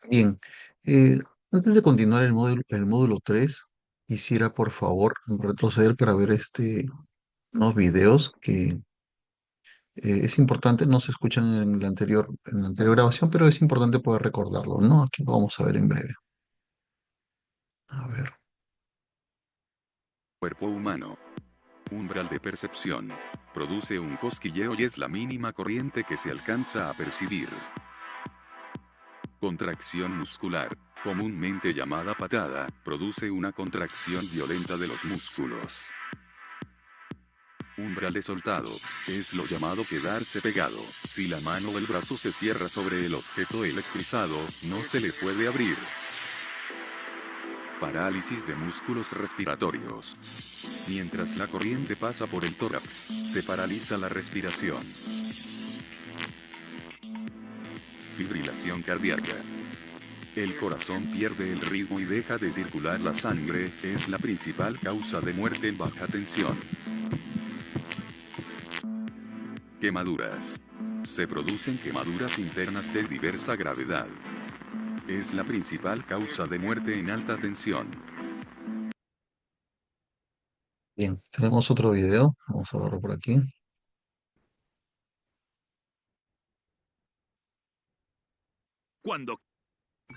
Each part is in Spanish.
Bien, eh, antes de continuar el módulo 3, quisiera por favor retroceder para ver unos videos que es importante, no se escuchan en la anterior grabación, pero es importante poder recordarlo, ¿no? Aquí lo vamos a ver en breve. A ver, Cuerpo humano. Umbral de percepción. Produce un cosquilleo y es la mínima corriente que se alcanza a percibir. Contracción muscular, comúnmente llamada patada, produce una contracción violenta de los músculos. Umbral de soltado, es lo llamado quedarse pegado. Si la mano o el brazo se cierra sobre el objeto electrizado, no se le puede abrir. Parálisis de músculos respiratorios. Mientras la corriente pasa por el tórax, se paraliza la respiración. Fibrilación cardíaca. El corazón pierde el ritmo y deja de circular la sangre, es la principal causa de muerte en baja tensión. Quemaduras. Se producen quemaduras internas de diversa gravedad. Es la principal causa de muerte en alta tensión. bien, tenemos otro video, vamos a verlo por aquí. Cuando...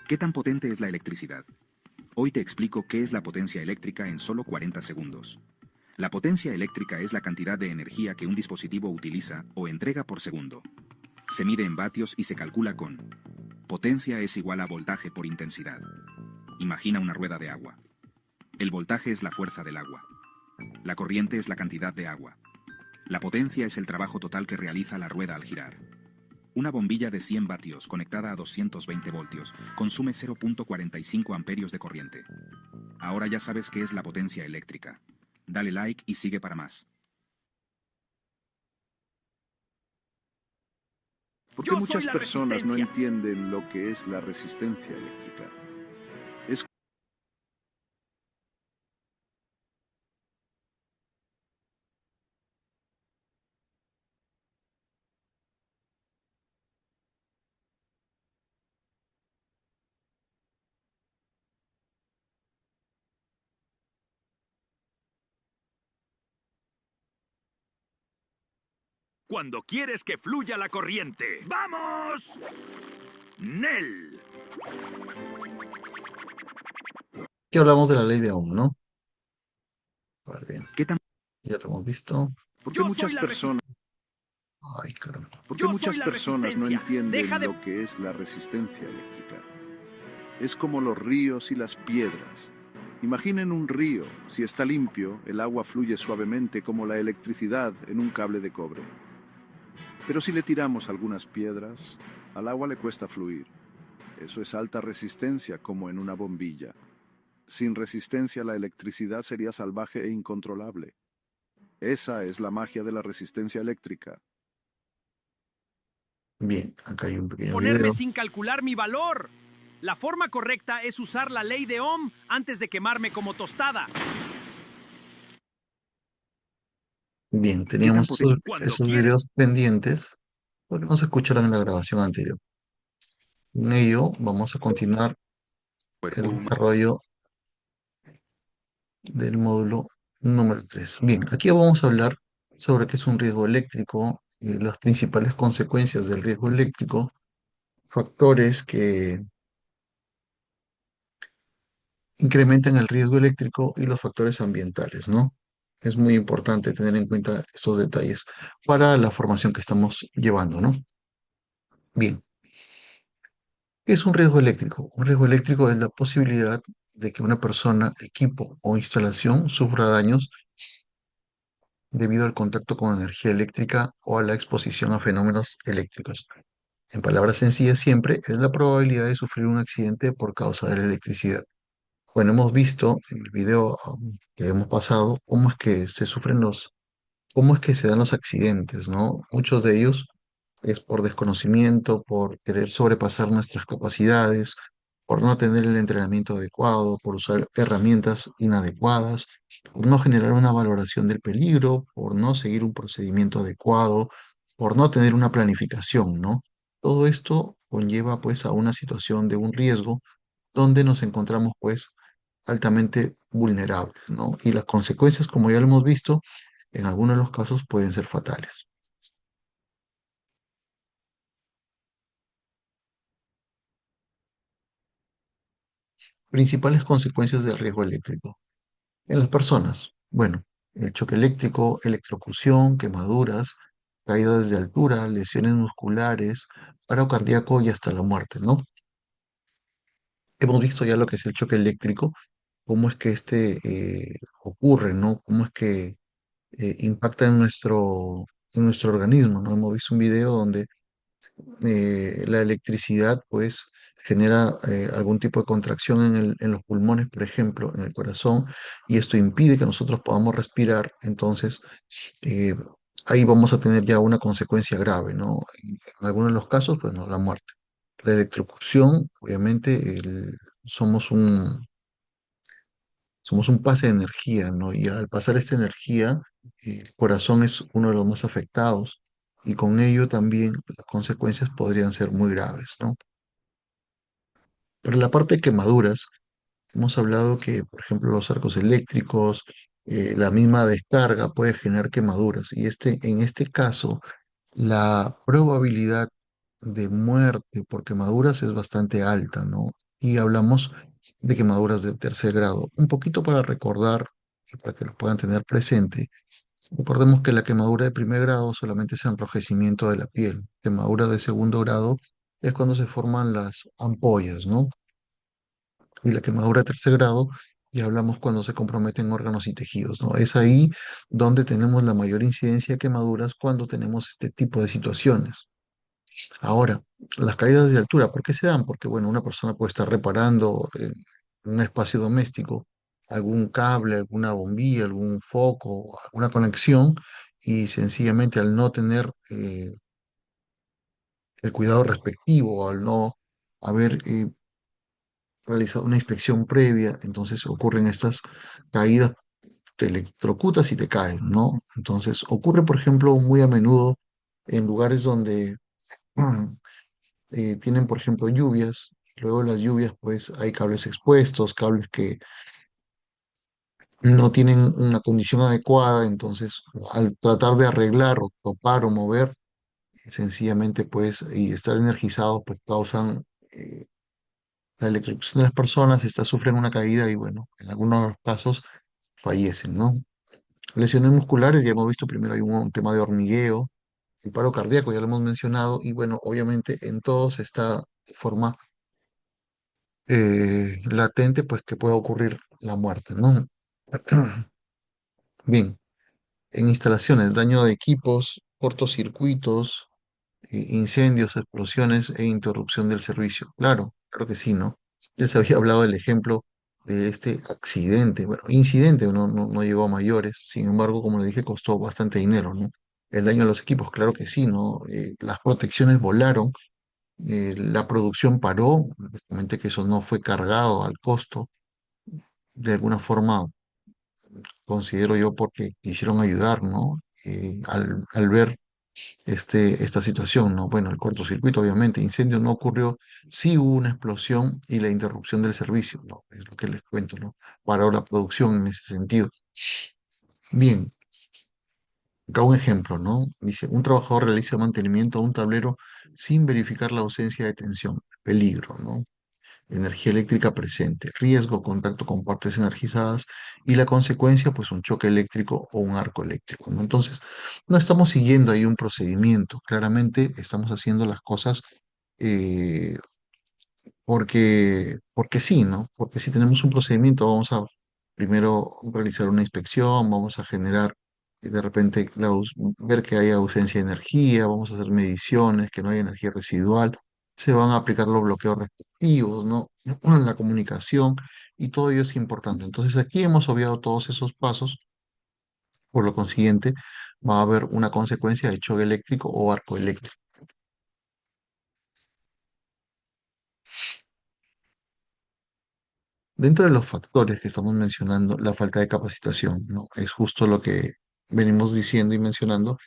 ¿Qué tan potente es la electricidad? Hoy te explico qué es la potencia eléctrica en solo 40 segundos. La potencia eléctrica es la cantidad de energía que un dispositivo utiliza o entrega por segundo. Se mide en vatios y se calcula con potencia es igual a voltaje por intensidad. Imagina una rueda de agua. El voltaje es la fuerza del agua. La corriente es la cantidad de agua. La potencia es el trabajo total que realiza la rueda al girar. Una bombilla de 100 vatios conectada a 220 voltios consume 0.45 amperios de corriente. Ahora ya sabes qué es la potencia eléctrica. Dale like y sigue para más. ¿Por qué muchas personas no entienden lo que es la resistencia eléctrica? Es Cuando quieres que fluya la corriente. ¡Vamos! ¡Nel! Aquí hablamos de la ley de Ohm, ¿no? A ver, bien, ¿Qué tan... ya lo hemos visto. ¿Por qué muchas personas, Ay, caramba. por qué muchas personas no entienden lo que es la resistencia eléctrica? Es como los ríos y las piedras. Imaginen un río. Si está limpio, el agua fluye suavemente como la electricidad en un cable de cobre. Pero si le tiramos algunas piedras, al agua le cuesta fluir. Eso es alta resistencia, como en una bombilla. Sin resistencia, la electricidad sería salvaje e incontrolable. Esa es la magia de la resistencia eléctrica. Bien, acá hay un pequeño Ponerme video. sin calcular mi valor. La forma correcta es usar la ley de Ohm antes de quemarme como tostada. Bien, ¿Qué tan teníamos potente? esos videos pendientes porque no se escucharon en la grabación anterior. En ello vamos a continuar Cuerpo el humano. desarrollo del módulo número 3. Bien, aquí vamos a hablar sobre qué es un riesgo eléctrico, las principales consecuencias del riesgo eléctrico, factores que incrementan el riesgo eléctrico y los factores ambientales, ¿no? Es muy importante tener en cuenta estos detalles para la formación que estamos llevando, ¿no? Bien, ¿qué es un riesgo eléctrico? Un riesgo eléctrico es la posibilidad de que una persona, equipo o instalación sufra daños debido al contacto con energía eléctrica o a la exposición a fenómenos eléctricos. En palabras sencillas, siempre es la probabilidad de sufrir un accidente por causa de la electricidad. Bueno, hemos visto en el video que hemos pasado cómo es que se dan los accidentes, ¿no? Muchos de ellos es por desconocimiento, por querer sobrepasar nuestras capacidades, por no tener el entrenamiento adecuado, por usar herramientas inadecuadas, por no generar una valoración del peligro, por no seguir un procedimiento adecuado, por no tener una planificación, ¿no? Todo esto conlleva pues a una situación de un riesgo donde nos encontramos pues altamente vulnerables, ¿no? Y las consecuencias, como ya lo hemos visto, en algunos de los casos pueden ser fatales. Principales consecuencias del riesgo eléctrico. En las personas, bueno, el choque eléctrico, electrocución, quemaduras, caídas de altura, lesiones musculares, paro cardíaco y hasta la muerte, ¿no? Hemos visto ya lo que es el choque eléctrico, cómo es que ocurre, ¿no? Cómo es que impacta en nuestro organismo, ¿no? Hemos visto un video donde la electricidad pues genera algún tipo de contracción en los pulmones, por ejemplo, en el corazón, y esto impide que nosotros podamos respirar. Entonces, eh, ahí vamos a tener ya una consecuencia grave, ¿no? En algunos de los casos, pues no, la muerte. La electrocución, obviamente, somos un, somos un pase de energía, ¿no? Y al pasar esta energía, el corazón es uno de los más afectados y con ello también las consecuencias podrían ser muy graves, ¿no? Pero en la parte de quemaduras, hemos hablado que, por ejemplo, los arcos eléctricos, la misma descarga puede generar quemaduras y en este caso, la probabilidad de muerte por quemaduras es bastante alta, ¿no? Y hablamos de quemaduras de tercer grado. Un poquito para recordar y para que lo puedan tener presente, recordemos que la quemadura de primer grado solamente es enrojecimiento de la piel. Quemadura de segundo grado es cuando se forman las ampollas, ¿no? Y la quemadura de tercer grado, ya hablamos cuando se comprometen órganos y tejidos, ¿no? Es ahí donde tenemos la mayor incidencia de quemaduras cuando tenemos este tipo de situaciones. Ahora, las caídas de altura, ¿por qué se dan? Porque, bueno, una persona puede estar reparando en un espacio doméstico algún cable, alguna bombilla, algún foco, alguna conexión, y sencillamente al no tener el cuidado respectivo, al no haber realizado una inspección previa, entonces ocurren estas caídas, te electrocutas y te caes, ¿no? Entonces ocurre, por ejemplo, muy a menudo en lugares donde tienen, por ejemplo, lluvias. Luego de las lluvias, pues hay cables expuestos, cables que no tienen una condición adecuada, entonces al tratar de arreglar o topar o mover, sencillamente pues y estar energizados, pues causan la electrocución de las personas, estas sufren una caída y bueno, en algunos casos fallecen, ¿no? Lesiones musculares, ya hemos visto primero hay un tema de hormigueo, el paro cardíaco, ya lo hemos mencionado, y bueno, obviamente en todos está de forma latente, pues que pueda ocurrir la muerte, ¿no? Bien, en instalaciones, daño de equipos, cortocircuitos, incendios, explosiones e interrupción del servicio. Claro, claro que sí, ¿no? Ya se había hablado del ejemplo de este accidente, bueno, incidente, no llegó a mayores, sin embargo, como le dije, costó bastante dinero, ¿no? El daño a los equipos, claro que sí, ¿no? Las protecciones volaron, la producción paró, les comenté que eso no fue cargado al costo, de alguna forma considero yo porque quisieron ayudar, ¿no? Al ver esta situación, ¿no? Bueno, el cortocircuito, obviamente, incendio no ocurrió, sí hubo una explosión y la interrupción del servicio, ¿no? Es lo que les cuento, ¿no? Paró la producción en ese sentido. Bien, acá un ejemplo, ¿no? Dice, un trabajador realiza mantenimiento a un tablero sin verificar la ausencia de tensión, peligro, ¿no? Energía eléctrica presente, riesgo, contacto con partes energizadas y la consecuencia, pues un choque eléctrico o un arco eléctrico, ¿no? Entonces, no estamos siguiendo ahí un procedimiento, claramente estamos haciendo las cosas eh, porque sí, ¿no? Porque si tenemos un procedimiento, vamos a primero realizar una inspección, vamos a generar de repente ver que hay ausencia de energía, vamos a hacer mediciones, que no hay energía residual, se van a aplicar los bloqueos respectivos, ¿no? La comunicación y todo ello es importante. Entonces aquí hemos obviado todos esos pasos, por lo consiguiente va a haber una consecuencia de choque eléctrico o arco eléctrico. Dentro de los factores que estamos mencionando, la falta de capacitación, ¿no? Es justo lo que venimos diciendo y mencionando,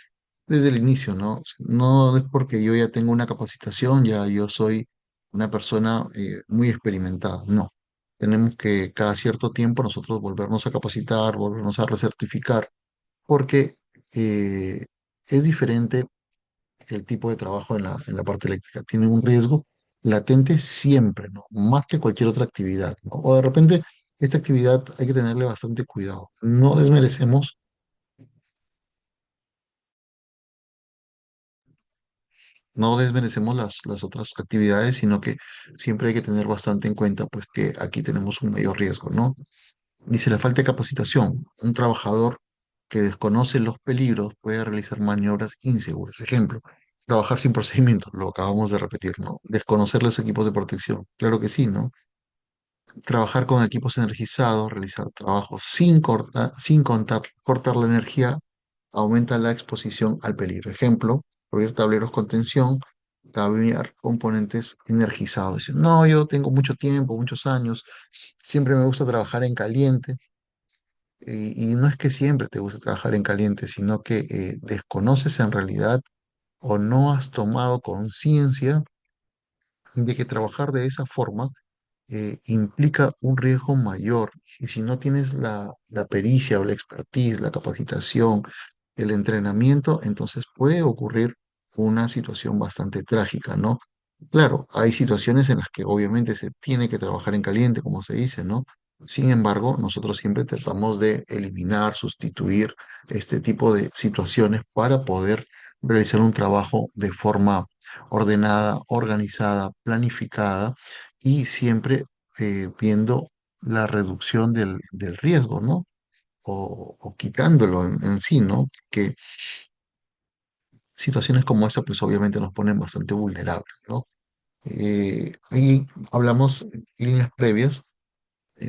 desde el inicio, ¿no? No es porque yo ya tengo una capacitación, ya yo soy una persona muy experimentada, no. Tenemos que cada cierto tiempo nosotros volvernos a capacitar, volvernos a recertificar, porque es diferente el tipo de trabajo en la parte eléctrica. Tiene un riesgo latente siempre, ¿no? Más que cualquier otra actividad, ¿no? O de repente, esta actividad hay que tenerle bastante cuidado. No desmerecemos las otras actividades, sino que siempre hay que tener bastante en cuenta, pues, que aquí tenemos un mayor riesgo, ¿no? Dice la falta de capacitación. Un trabajador que desconoce los peligros puede realizar maniobras inseguras. Ejemplo, trabajar sin procedimientos, lo acabamos de repetir, ¿no? Desconocer los equipos de protección, claro que sí, ¿no? Trabajar con equipos energizados, realizar trabajos sin cortar la energía, aumenta la exposición al peligro. Ejemplo, abrir tableros con tensión, cambiar componentes energizados. Dicen, no, yo tengo mucho tiempo, muchos años, siempre me gusta trabajar en caliente. Y no es que siempre te guste trabajar en caliente, sino que desconoces en realidad o no has tomado conciencia de que trabajar de esa forma implica un riesgo mayor. Y si no tienes la pericia o la expertise, la capacitación, el entrenamiento, entonces puede ocurrir una situación bastante trágica, ¿no? Claro, hay situaciones en las que obviamente se tiene que trabajar en caliente, como se dice, ¿no? Sin embargo, nosotros siempre tratamos de eliminar, sustituir este tipo de situaciones para poder realizar un trabajo de forma ordenada, organizada, planificada y siempre viendo la reducción del riesgo, ¿no? O quitándolo en sí, ¿no? Que situaciones como esa, pues obviamente nos ponen bastante vulnerables, ¿no? Y hablamos en líneas previas,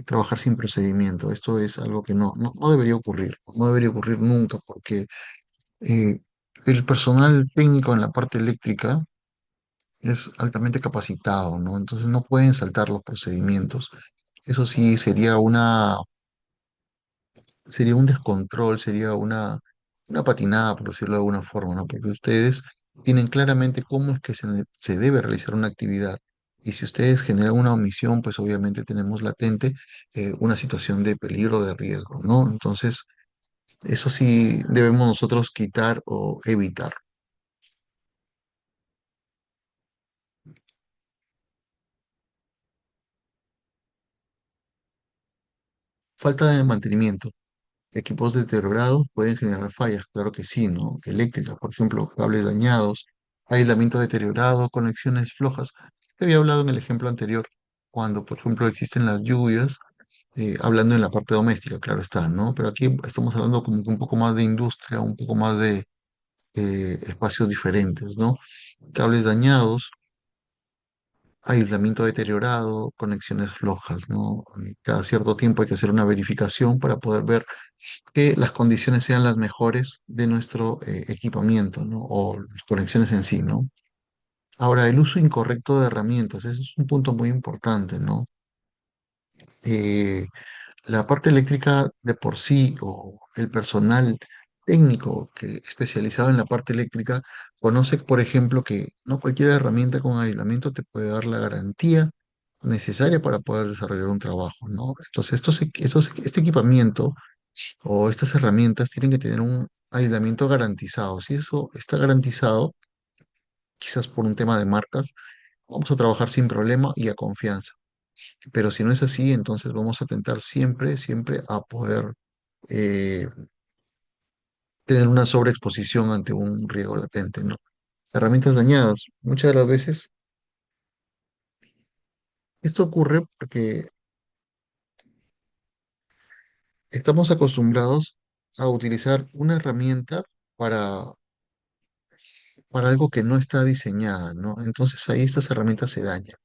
trabajar sin procedimiento. Esto es algo que no debería ocurrir, no debería ocurrir nunca, porque eh, el personal técnico en la parte eléctrica es altamente capacitado, ¿no? Entonces no pueden saltar los procedimientos. Eso sí sería un descontrol, sería una patinada, por decirlo de alguna forma, ¿no? Porque ustedes tienen claramente cómo es que se debe realizar una actividad. Y si ustedes generan una omisión, pues obviamente tenemos latente una situación de peligro, de riesgo, ¿no? Entonces, eso sí debemos nosotros quitar o evitar. Falta de mantenimiento. Equipos deteriorados pueden generar fallas, claro que sí, ¿no? Eléctricas, por ejemplo, cables dañados, aislamiento deteriorado, conexiones flojas. Te había hablado en el ejemplo anterior, cuando, por ejemplo, existen las lluvias, hablando en la parte doméstica, claro está, ¿no? Pero aquí estamos hablando como que un poco más de industria, un poco más de espacios diferentes, ¿no? Cables dañados, aislamiento deteriorado, conexiones flojas, ¿no? Cada cierto tiempo hay que hacer una verificación para poder ver que las condiciones sean las mejores de nuestro equipamiento, ¿no? O las conexiones en sí, ¿no? Ahora, el uso incorrecto de herramientas, ese es un punto muy importante, ¿no? Eh, la parte eléctrica de por sí o el personal técnico que especializado en la parte eléctrica conoce, por ejemplo, que no cualquier herramienta con aislamiento te puede dar la garantía necesaria para poder desarrollar un trabajo, ¿no? Entonces, este equipamiento o estas herramientas tienen que tener un aislamiento garantizado. Si eso está garantizado, quizás por un tema de marcas, vamos a trabajar sin problema y a confianza. Pero si no es así, entonces vamos a tentar siempre, siempre a poder eh, tener una sobreexposición ante un riesgo latente, ¿no? Herramientas dañadas. Muchas de las veces esto ocurre porque estamos acostumbrados a utilizar una herramienta para, para algo que no está diseñada, ¿no? Entonces ahí estas herramientas se dañan.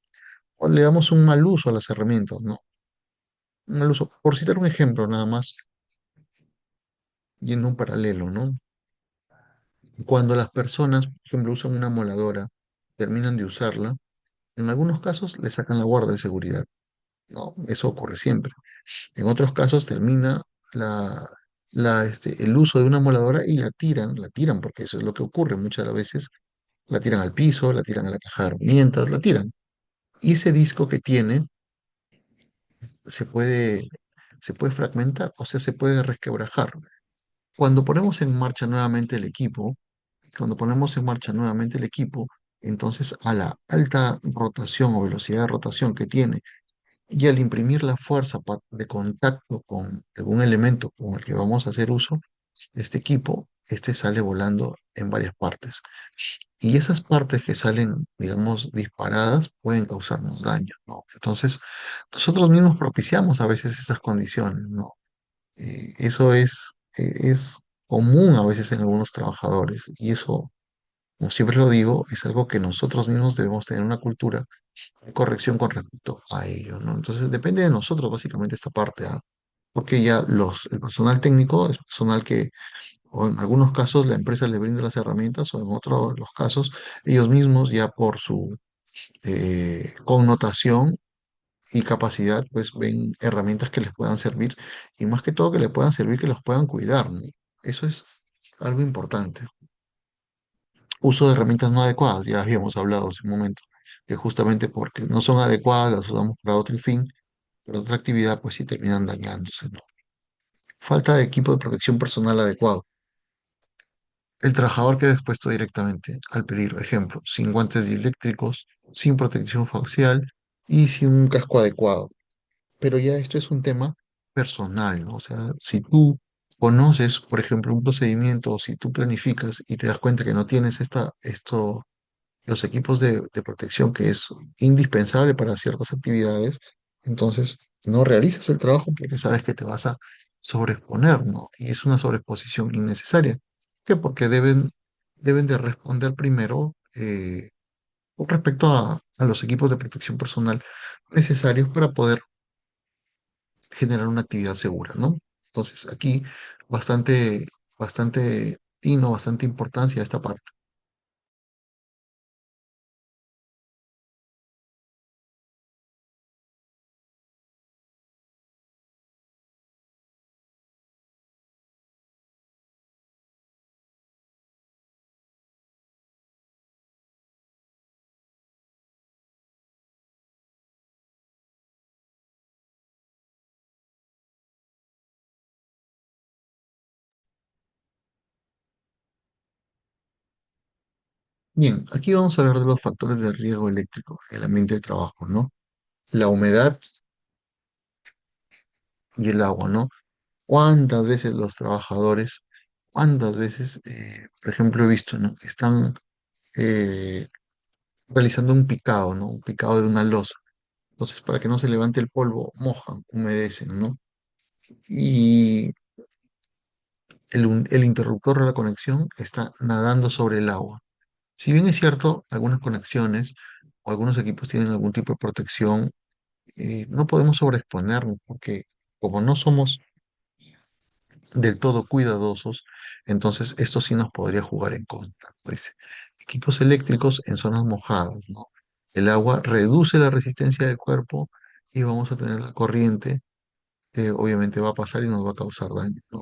O le damos un mal uso a las herramientas, ¿no? Un mal uso. Por citar un ejemplo nada más, yendo un paralelo, ¿no? Cuando las personas, por ejemplo, usan una moladora, terminan de usarla, en algunos casos le sacan la guarda de seguridad, ¿no? Eso ocurre siempre. En otros casos termina la, el uso de una moladora y la tiran, porque eso es lo que ocurre muchas veces, la tiran al piso, la tiran a la caja de herramientas, la tiran. Y ese disco que tiene se puede, se puede fragmentar, o sea, se puede resquebrajar. Cuando ponemos en marcha nuevamente el equipo, cuando ponemos en marcha nuevamente el equipo, entonces a la alta rotación o velocidad de rotación que tiene y al imprimir la fuerza de contacto con algún elemento con el que vamos a hacer uso, este equipo, este sale volando en varias partes. Y esas partes que salen, digamos, disparadas pueden causarnos daño, ¿no? Entonces, nosotros mismos propiciamos a veces esas condiciones, ¿no? Eso es común a veces en algunos trabajadores y eso, como siempre lo digo, es algo que nosotros mismos debemos tener una cultura de corrección con respecto a ello, ¿no? Entonces, depende de nosotros básicamente esta parte, ¿ah? Porque ya el personal técnico es personal que o en algunos casos la empresa le brinda las herramientas, o en otros los casos ellos mismos ya por su connotación y capacidad, pues ven herramientas que les puedan servir y más que todo que les puedan servir, que los puedan cuidar, ¿no? Eso es algo importante. Uso de herramientas no adecuadas, ya habíamos hablado hace un momento, que justamente porque no son adecuadas, las usamos para otro fin, para otra actividad, pues sí terminan dañándose, ¿no? Falta de equipo de protección personal adecuado. El trabajador queda expuesto directamente al peligro. Ejemplo, sin guantes eléctricos, sin protección facial y sin un casco adecuado. Pero ya esto es un tema personal, ¿no? O sea, si tú conoces, por ejemplo, un procedimiento, o si tú planificas y te das cuenta que no tienes los equipos de protección que es indispensable para ciertas actividades, entonces no realizas el trabajo porque sabes que te vas a sobreexponer, ¿no? Y es una sobreexposición innecesaria. ¿Qué? Porque deben de responder primero con respecto a los equipos de protección personal necesarios para poder generar una actividad segura, ¿no? Entonces, aquí bastante, bastante tino, bastante importancia a esta parte. Bien, aquí vamos a hablar de los factores de riesgo eléctrico en el ambiente de trabajo, ¿no? La humedad y el agua, ¿no? ¿Cuántas veces los trabajadores, cuántas veces, por ejemplo, he visto, ¿no? Están eh, realizando un picado, ¿no? Un picado de una losa. Entonces, para que no se levante el polvo, mojan, humedecen, ¿no? Y el interruptor de la conexión está nadando sobre el agua. Si bien es cierto, algunas conexiones o algunos equipos tienen algún tipo de protección, no podemos sobreexponernos porque como no somos del todo cuidadosos, entonces esto sí nos podría jugar en contra. Pues, equipos eléctricos en zonas mojadas, ¿no? El agua reduce la resistencia del cuerpo y vamos a tener la corriente que obviamente va a pasar y nos va a causar daño, ¿no?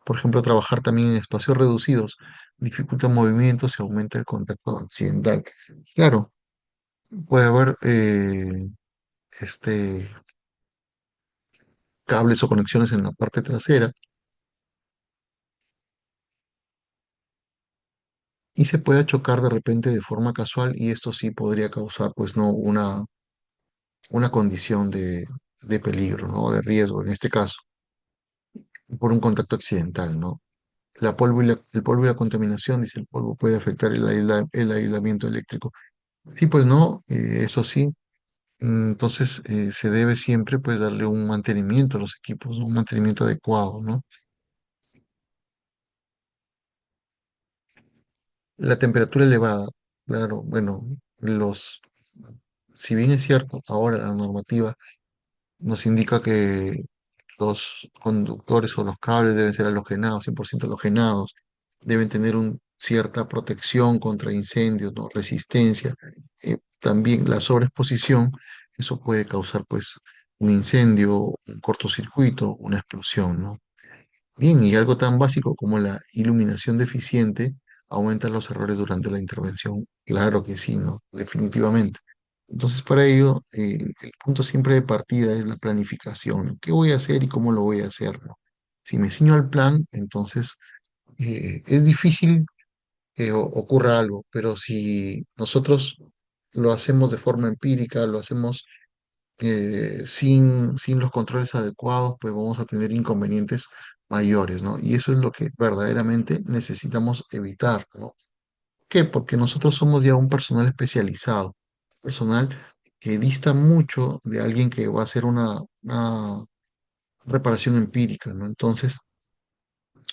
Por ejemplo, trabajar también en espacios reducidos dificulta movimientos y aumenta el contacto accidental. Claro, puede haber este, cables o conexiones en la parte trasera y se puede chocar de repente de forma casual y esto sí podría causar pues no una condición de peligro, ¿no? De riesgo en este caso, por un contacto accidental, ¿no? El polvo y la contaminación, dice el polvo, puede afectar el aislamiento eléctrico. Sí, pues no, eso sí. Entonces se debe siempre pues darle un mantenimiento a los equipos, ¿no? Un mantenimiento adecuado, ¿no? La temperatura elevada, claro, bueno, si bien es cierto, ahora la normativa nos indica que los conductores o los cables deben ser halogenados, 100% halogenados, deben tener cierta protección contra incendios, ¿no? Resistencia. También la sobreexposición, eso puede causar pues un incendio, un cortocircuito, una explosión, ¿no? Bien, y algo tan básico como la iluminación deficiente aumenta los errores durante la intervención. Claro que sí, ¿no? Definitivamente. Entonces, para ello, el punto siempre de partida es la planificación, ¿no? ¿Qué voy a hacer y cómo lo voy a hacer, ¿no? Si me ciño al plan, entonces es difícil que ocurra algo, pero si nosotros lo hacemos de forma empírica, lo hacemos sin los controles adecuados, pues vamos a tener inconvenientes mayores, ¿no? Y eso es lo que verdaderamente necesitamos evitar, ¿no? ¿Qué? Porque nosotros somos ya un personal especializado, personal que dista mucho de alguien que va a hacer una reparación empírica, ¿no? Entonces,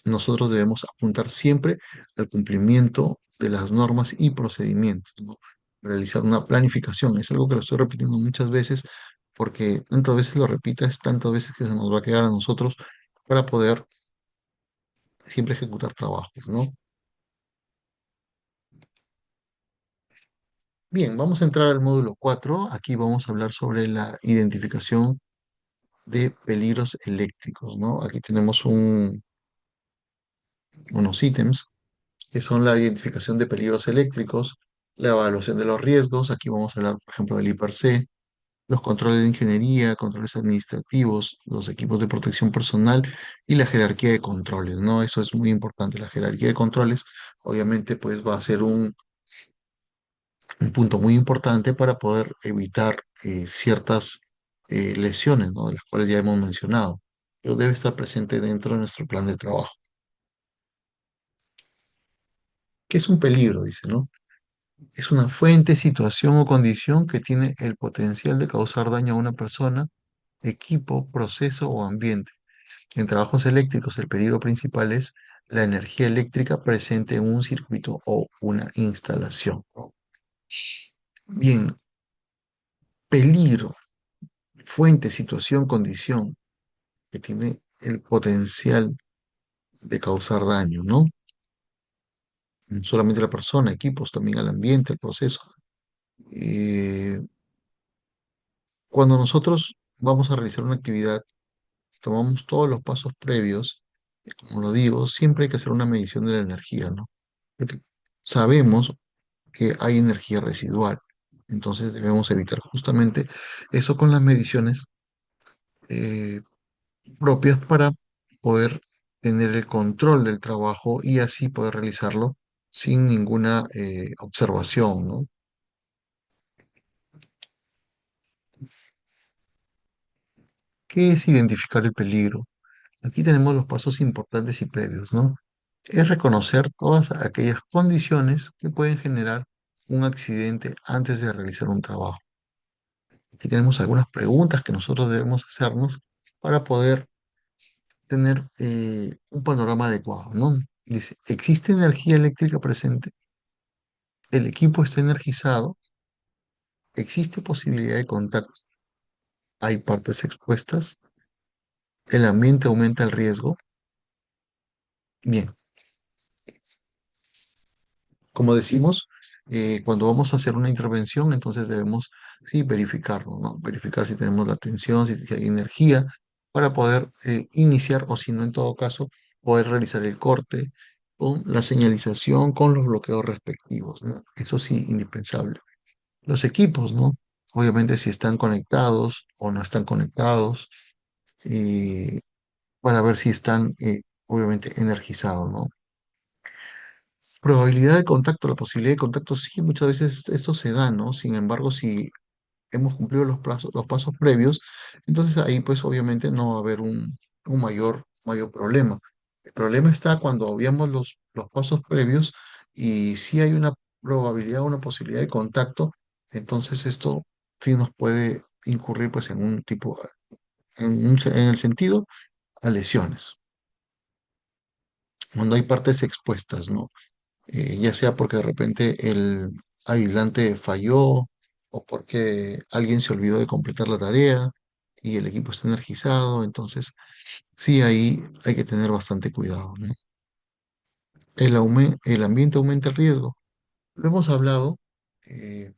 nosotros debemos apuntar siempre al cumplimiento de las normas y procedimientos, ¿no? Realizar una planificación, es algo que lo estoy repitiendo muchas veces, porque tantas veces lo repitas, tantas veces que se nos va a quedar a nosotros para poder siempre ejecutar trabajos, ¿no? Bien, vamos a entrar al módulo 4. Aquí vamos a hablar sobre la identificación de peligros eléctricos, ¿no? Aquí tenemos unos ítems que son la identificación de peligros eléctricos, la evaluación de los riesgos, aquí vamos a hablar, por ejemplo, del I+C, los controles de ingeniería, controles administrativos, los equipos de protección personal y la jerarquía de controles, ¿no? Eso es muy importante. La jerarquía de controles, obviamente, pues va a ser un punto muy importante para poder evitar ciertas lesiones, ¿no? De las cuales ya hemos mencionado, pero debe estar presente dentro de nuestro plan de trabajo. ¿Qué es un peligro? Dice, ¿no? Es una fuente, situación o condición que tiene el potencial de causar daño a una persona, equipo, proceso o ambiente. En trabajos eléctricos, el peligro principal es la energía eléctrica presente en un circuito o una instalación, ¿no? Bien, peligro, fuente, situación, condición que tiene el potencial de causar daño, ¿no? No solamente a la persona, equipos, también al ambiente, al proceso. Eh, Cuando nosotros vamos a realizar una actividad, tomamos todos los pasos previos, como lo digo, siempre hay que hacer una medición de la energía, ¿no? Porque sabemos que hay energía residual, entonces debemos evitar justamente eso con las mediciones eh, propias para poder tener el control del trabajo y así poder realizarlo sin ninguna observación, ¿no? ¿Qué es identificar el peligro? Aquí tenemos los pasos importantes y previos, ¿no? Es reconocer todas aquellas condiciones que pueden generar un accidente antes de realizar un trabajo. Aquí tenemos algunas preguntas que nosotros debemos hacernos para poder tener un panorama adecuado, ¿no? Dice, ¿existe energía eléctrica presente? ¿El equipo está energizado? ¿Existe posibilidad de contacto? ¿Hay partes expuestas? ¿El ambiente aumenta el riesgo? Bien, como decimos, cuando vamos a hacer una intervención, entonces debemos, sí, verificarlo, ¿no? Verificar si tenemos la tensión, si hay energía, para poder iniciar, o si no, en todo caso, poder realizar el corte con la señalización, con los bloqueos respectivos, ¿no? Eso sí, indispensable. Los equipos, ¿no? Obviamente si están conectados o no están conectados, eh, para ver si están, obviamente, energizados, ¿no? Probabilidad de contacto, la posibilidad de contacto, sí, muchas veces esto se da, ¿no? Sin embargo, si hemos cumplido los pasos previos, entonces ahí pues obviamente no va a haber un mayor problema. El problema está cuando obviamos los pasos previos y si hay una probabilidad, una posibilidad de contacto, entonces esto sí nos puede incurrir pues en un tipo, en el sentido a lesiones, cuando hay partes expuestas, ¿no? Ya sea porque de repente el aislante falló o porque alguien se olvidó de completar la tarea y el equipo está energizado, entonces sí, ahí hay que tener bastante cuidado, ¿no? El ambiente aumenta el riesgo. Lo hemos hablado, eh,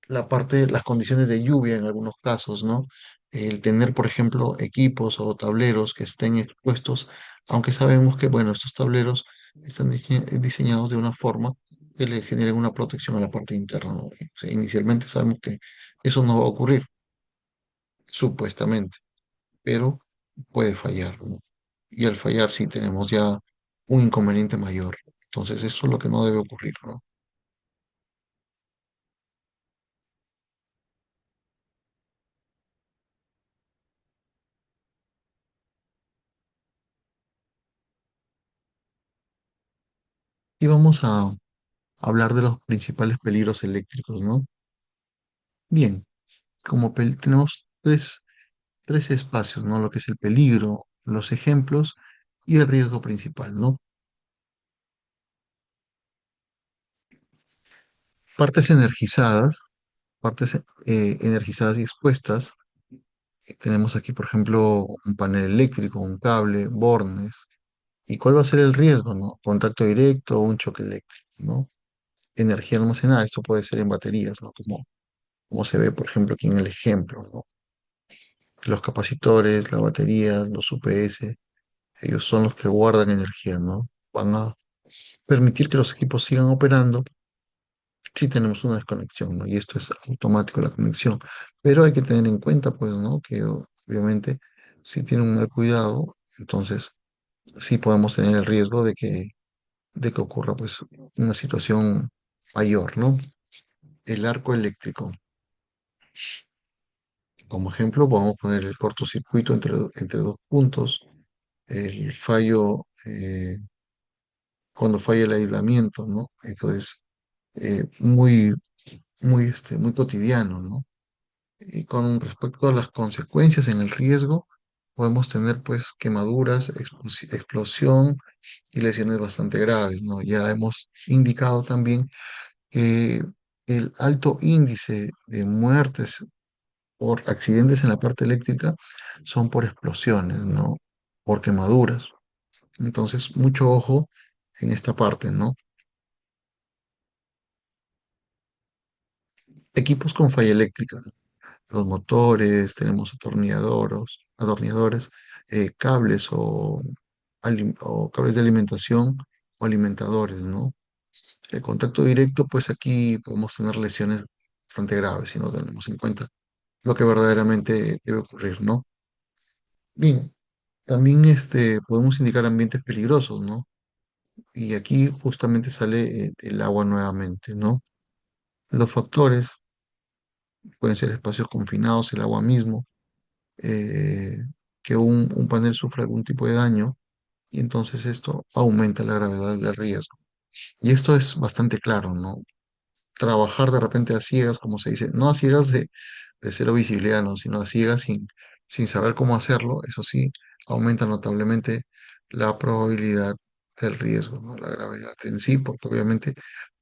las condiciones de lluvia en algunos casos, ¿no? el tener, por ejemplo, equipos o tableros que estén expuestos, aunque sabemos que, bueno, estos tableros están diseñados de una forma que le generen una protección a la parte interna, ¿no? O sea, inicialmente sabemos que eso no va a ocurrir, supuestamente, pero puede fallar, ¿no? Y al fallar sí tenemos ya un inconveniente mayor. Entonces, eso es lo que no debe ocurrir, ¿no? Y vamos a hablar de los principales peligros eléctricos, ¿no? Bien, tenemos tres espacios, ¿no? Lo que es el peligro, los ejemplos y el riesgo principal, ¿no? Partes energizadas, energizadas y expuestas. Tenemos aquí, por ejemplo, un panel eléctrico, un cable, bornes. ¿Y cuál va a ser el riesgo, no? Contacto directo o un choque eléctrico, ¿no? Energía almacenada, esto puede ser en baterías, ¿no? Como se ve, por ejemplo, aquí en el ejemplo, ¿no? Los capacitores, las baterías, los UPS, ellos son los que guardan energía, ¿no? Van a permitir que los equipos sigan operando si tenemos una desconexión, ¿no? Y esto es automático la conexión. Pero hay que tener en cuenta, pues, ¿no? Que obviamente si tiene un mal cuidado, entonces sí podemos tener el riesgo de que ocurra, pues, una situación mayor, ¿no? El arco eléctrico. Como ejemplo, podemos poner el cortocircuito entre dos puntos, el fallo, cuando falla el aislamiento, ¿no? Entonces, muy cotidiano, ¿no? Y con respecto a las consecuencias en el riesgo, podemos tener pues quemaduras, explosión y lesiones bastante graves, ¿no? Ya hemos indicado también que el alto índice de muertes por accidentes en la parte eléctrica son por explosiones, ¿no? Por quemaduras. Entonces, mucho ojo en esta parte, ¿no? Equipos con falla eléctrica, ¿no? Los motores, tenemos atornilladores, cables o cables de alimentación o alimentadores, ¿no? El contacto directo, pues aquí podemos tener lesiones bastante graves si no tenemos en cuenta lo que verdaderamente debe ocurrir, ¿no? Bien, también podemos indicar ambientes peligrosos, ¿no? Y aquí justamente sale el agua nuevamente, ¿no? Los factores pueden ser espacios confinados, el agua mismo, eh, que un panel sufra algún tipo de daño y entonces esto aumenta la gravedad del riesgo. Y esto es bastante claro, ¿no? Trabajar de repente a ciegas, como se dice, no a ciegas de cero visibilidad, ¿no? Sino a ciegas sin saber cómo hacerlo, eso sí, aumenta notablemente la probabilidad del riesgo, ¿no? La gravedad en sí, porque obviamente el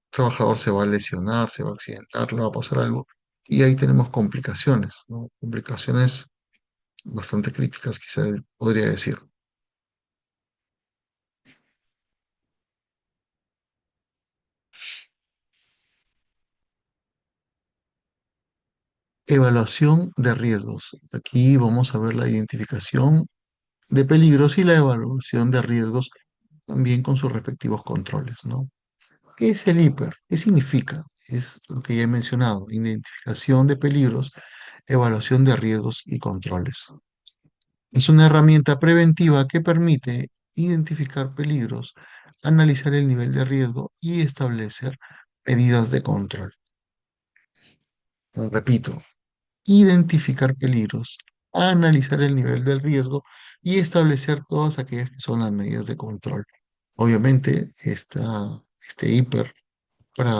trabajador se va a lesionar, se va a accidentar, le va a pasar algo. Y ahí tenemos complicaciones, ¿no? Complicaciones bastante críticas, quizá podría decir. Evaluación de riesgos. Aquí vamos a ver la identificación de peligros y la evaluación de riesgos también con sus respectivos controles, ¿no? ¿Qué es el hiper? ¿Qué significa? Es lo que ya he mencionado, identificación de peligros, evaluación de riesgos y controles. Es una herramienta preventiva que permite identificar peligros, analizar el nivel de riesgo y establecer medidas de control. Repito, identificar peligros, analizar el nivel del riesgo y establecer todas aquellas que son las medidas de control. Obviamente, este hiper para,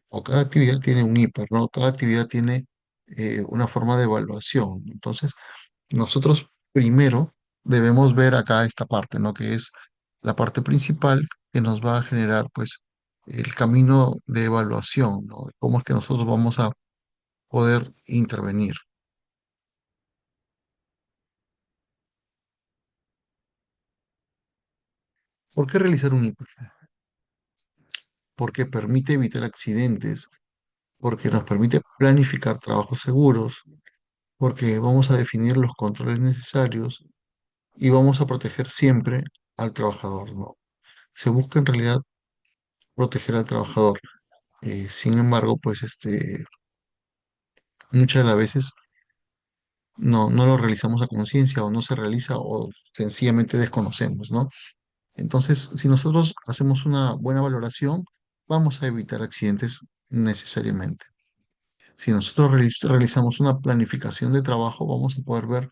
o cada actividad tiene un hiper, ¿no? Cada actividad tiene una forma de evaluación. Entonces, nosotros primero debemos ver acá esta parte, ¿no? Que es la parte principal que nos va a generar, pues, el camino de evaluación, ¿no? Cómo es que nosotros vamos a poder intervenir. ¿Por qué realizar un hiper? Porque permite evitar accidentes, porque nos permite planificar trabajos seguros, porque vamos a definir los controles necesarios y vamos a proteger siempre al trabajador, ¿no? Se busca en realidad proteger al trabajador. Sin embargo, pues muchas de las veces no lo realizamos a conciencia o no se realiza o sencillamente desconocemos, ¿no? Entonces, si nosotros hacemos una buena valoración, vamos a evitar accidentes necesariamente. Si nosotros realizamos una planificación de trabajo, vamos a poder ver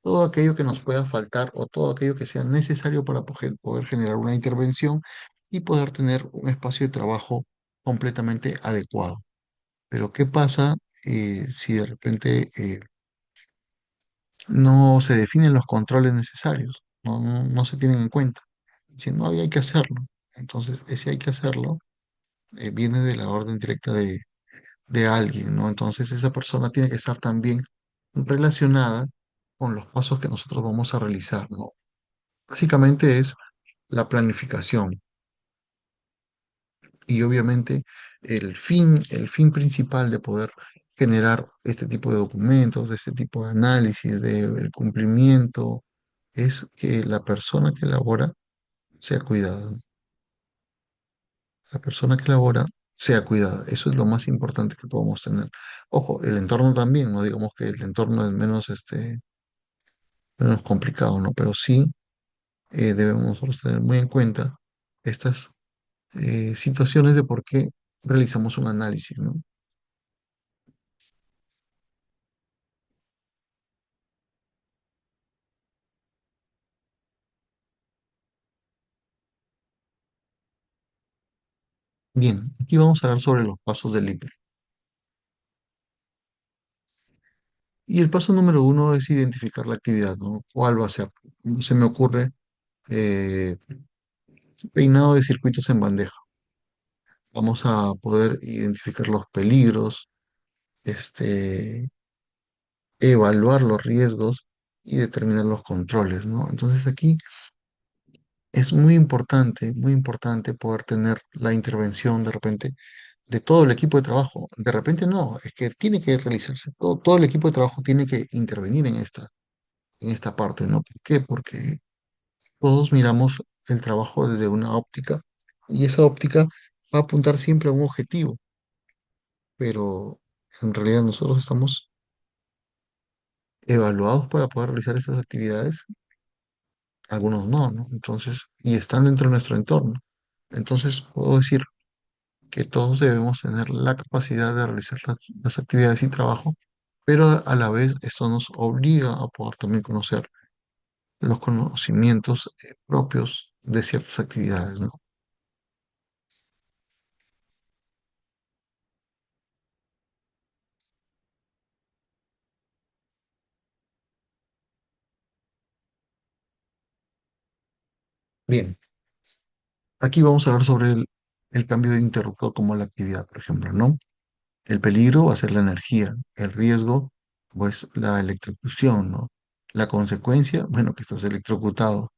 todo aquello que nos pueda faltar o todo aquello que sea necesario para poder generar una intervención y poder tener un espacio de trabajo completamente adecuado. Pero ¿qué pasa si de repente no se definen los controles necesarios? No se tienen en cuenta. Si no, hay que hacerlo. Entonces, ese hay que hacerlo viene de la orden directa de alguien, ¿no? Entonces, esa persona tiene que estar también relacionada con los pasos que nosotros vamos a realizar, ¿no? Básicamente es la planificación y obviamente el fin principal de poder generar este tipo de documentos, de este tipo de análisis, del cumplimiento, es que la persona que elabora sea cuidada, ¿no? La persona que elabora sea cuidada. Eso es lo más importante que podemos tener. Ojo, el entorno también, no digamos que el entorno es menos complicado, ¿no? Pero sí debemos nosotros tener muy en cuenta estas situaciones de por qué realizamos un análisis, ¿no? Bien, aquí vamos a hablar sobre los pasos del libro. Y el paso número uno es identificar la actividad, ¿no? ¿Cuál va a ser? Se me ocurre eh, peinado de circuitos en bandeja. Vamos a poder identificar los peligros, este, evaluar los riesgos y determinar los controles, ¿no? Entonces aquí es muy importante poder tener la intervención de repente de todo el equipo de trabajo. De repente no, es que tiene que realizarse, todo el equipo de trabajo tiene que intervenir en esta parte, ¿no? ¿Por qué? Porque todos miramos el trabajo desde una óptica y esa óptica va a apuntar siempre a un objetivo, pero en realidad nosotros estamos evaluados para poder realizar estas actividades, algunos no, ¿no? Entonces, y están dentro de nuestro entorno. Entonces, puedo decir que todos debemos tener la capacidad de realizar las actividades y trabajo, pero a la vez esto nos obliga a poder también conocer los conocimientos propios de ciertas actividades, ¿no? Bien, aquí vamos a hablar sobre el cambio de interruptor como la actividad, por ejemplo, ¿no? El peligro va a ser la energía, el riesgo, pues la electrocución, ¿no? La consecuencia, bueno, que estás electrocutado.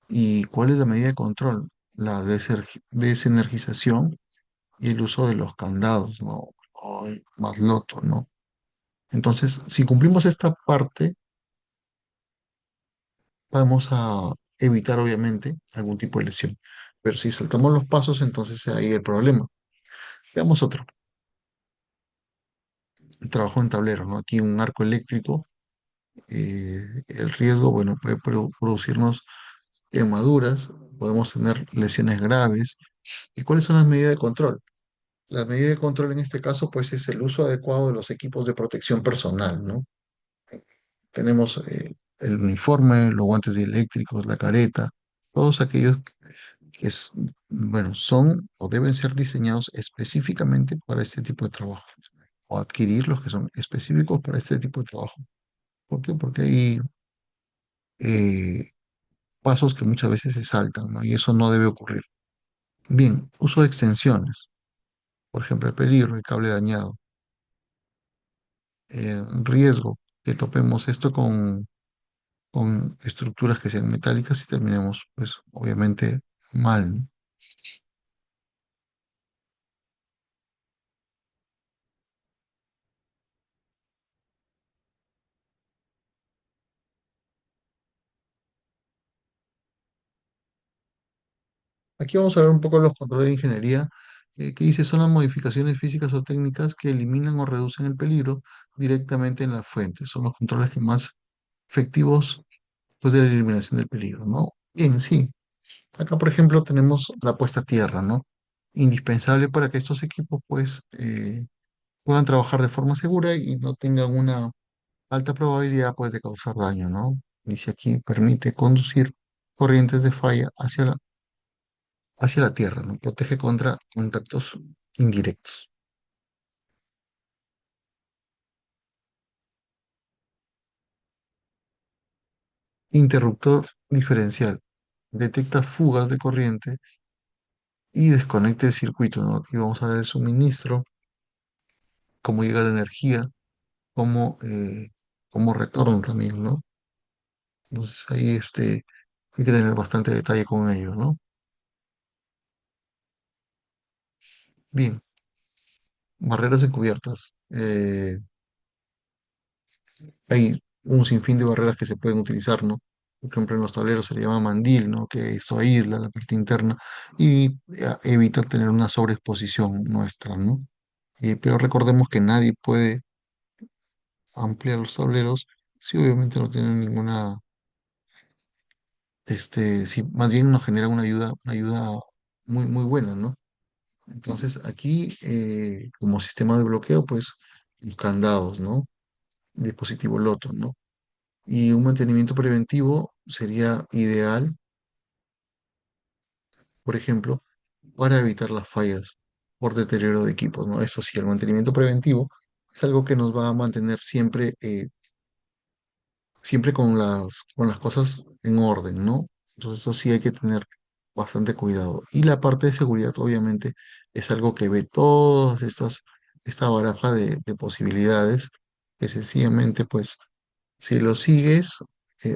¿Y cuál es la medida de control? La desenergización y el uso de los candados, ¿no? Ay, más loto, ¿no? Entonces, si cumplimos esta parte, vamos a evitar, obviamente, algún tipo de lesión. Pero si saltamos los pasos, entonces ahí el problema. Veamos otro. El trabajo en tablero, ¿no? Aquí un arco eléctrico, el riesgo, bueno, puede producirnos quemaduras, podemos tener lesiones graves. ¿Y cuáles son las medidas de control? La medida de control en este caso, pues, es el uso adecuado de los equipos de protección personal, ¿no? Tenemos el uniforme, los guantes eléctricos, la careta, todos aquellos que bueno, son o deben ser diseñados específicamente para este tipo de trabajo, o adquirir los que son específicos para este tipo de trabajo. ¿Por qué? Porque hay eh, pasos que muchas veces se saltan, ¿no? Y eso no debe ocurrir. Bien, uso de extensiones, por ejemplo, el peligro, el cable dañado, riesgo, que topemos esto con estructuras que sean metálicas y terminemos, pues, obviamente mal, ¿no? Aquí vamos a ver un poco los controles de ingeniería, que dice son las modificaciones físicas o técnicas que eliminan o reducen el peligro directamente en la fuente. Son los controles que más efectivos pues, de la eliminación del peligro, ¿no? Bien, sí. Acá, por ejemplo, tenemos la puesta a tierra, ¿no? Indispensable para que estos equipos, pues, puedan trabajar de forma segura y no tengan una alta probabilidad, pues, de causar daño, ¿no? Dice aquí, permite conducir corrientes de falla hacia la tierra, ¿no? Protege contra contactos indirectos. Interruptor diferencial. Detecta fugas de corriente y desconecta el circuito, ¿no? Aquí vamos a ver el suministro, cómo llega la energía, cómo retorno también, ¿no? Entonces ahí hay que tener bastante detalle con ello, ¿no? Bien, barreras encubiertas. Hay un sinfín de barreras que se pueden utilizar, ¿no? Por ejemplo, en los tableros se le llama mandil, ¿no? Que eso aísla la parte interna y evita tener una sobreexposición nuestra, ¿no? Pero recordemos que nadie puede ampliar los tableros si obviamente no tienen ninguna, si más bien nos genera una ayuda muy, muy buena, ¿no? Entonces aquí, como sistema de bloqueo, pues los candados, ¿no? Dispositivo Loto, ¿no? Y un mantenimiento preventivo sería ideal, por ejemplo, para evitar las fallas por deterioro de equipos, ¿no? Eso sí, el mantenimiento preventivo es algo que nos va a mantener siempre con las cosas en orden, ¿no? Entonces eso sí hay que tener bastante cuidado. Y la parte de seguridad, obviamente, es algo que ve esta baraja de posibilidades que sencillamente, pues, si lo sigues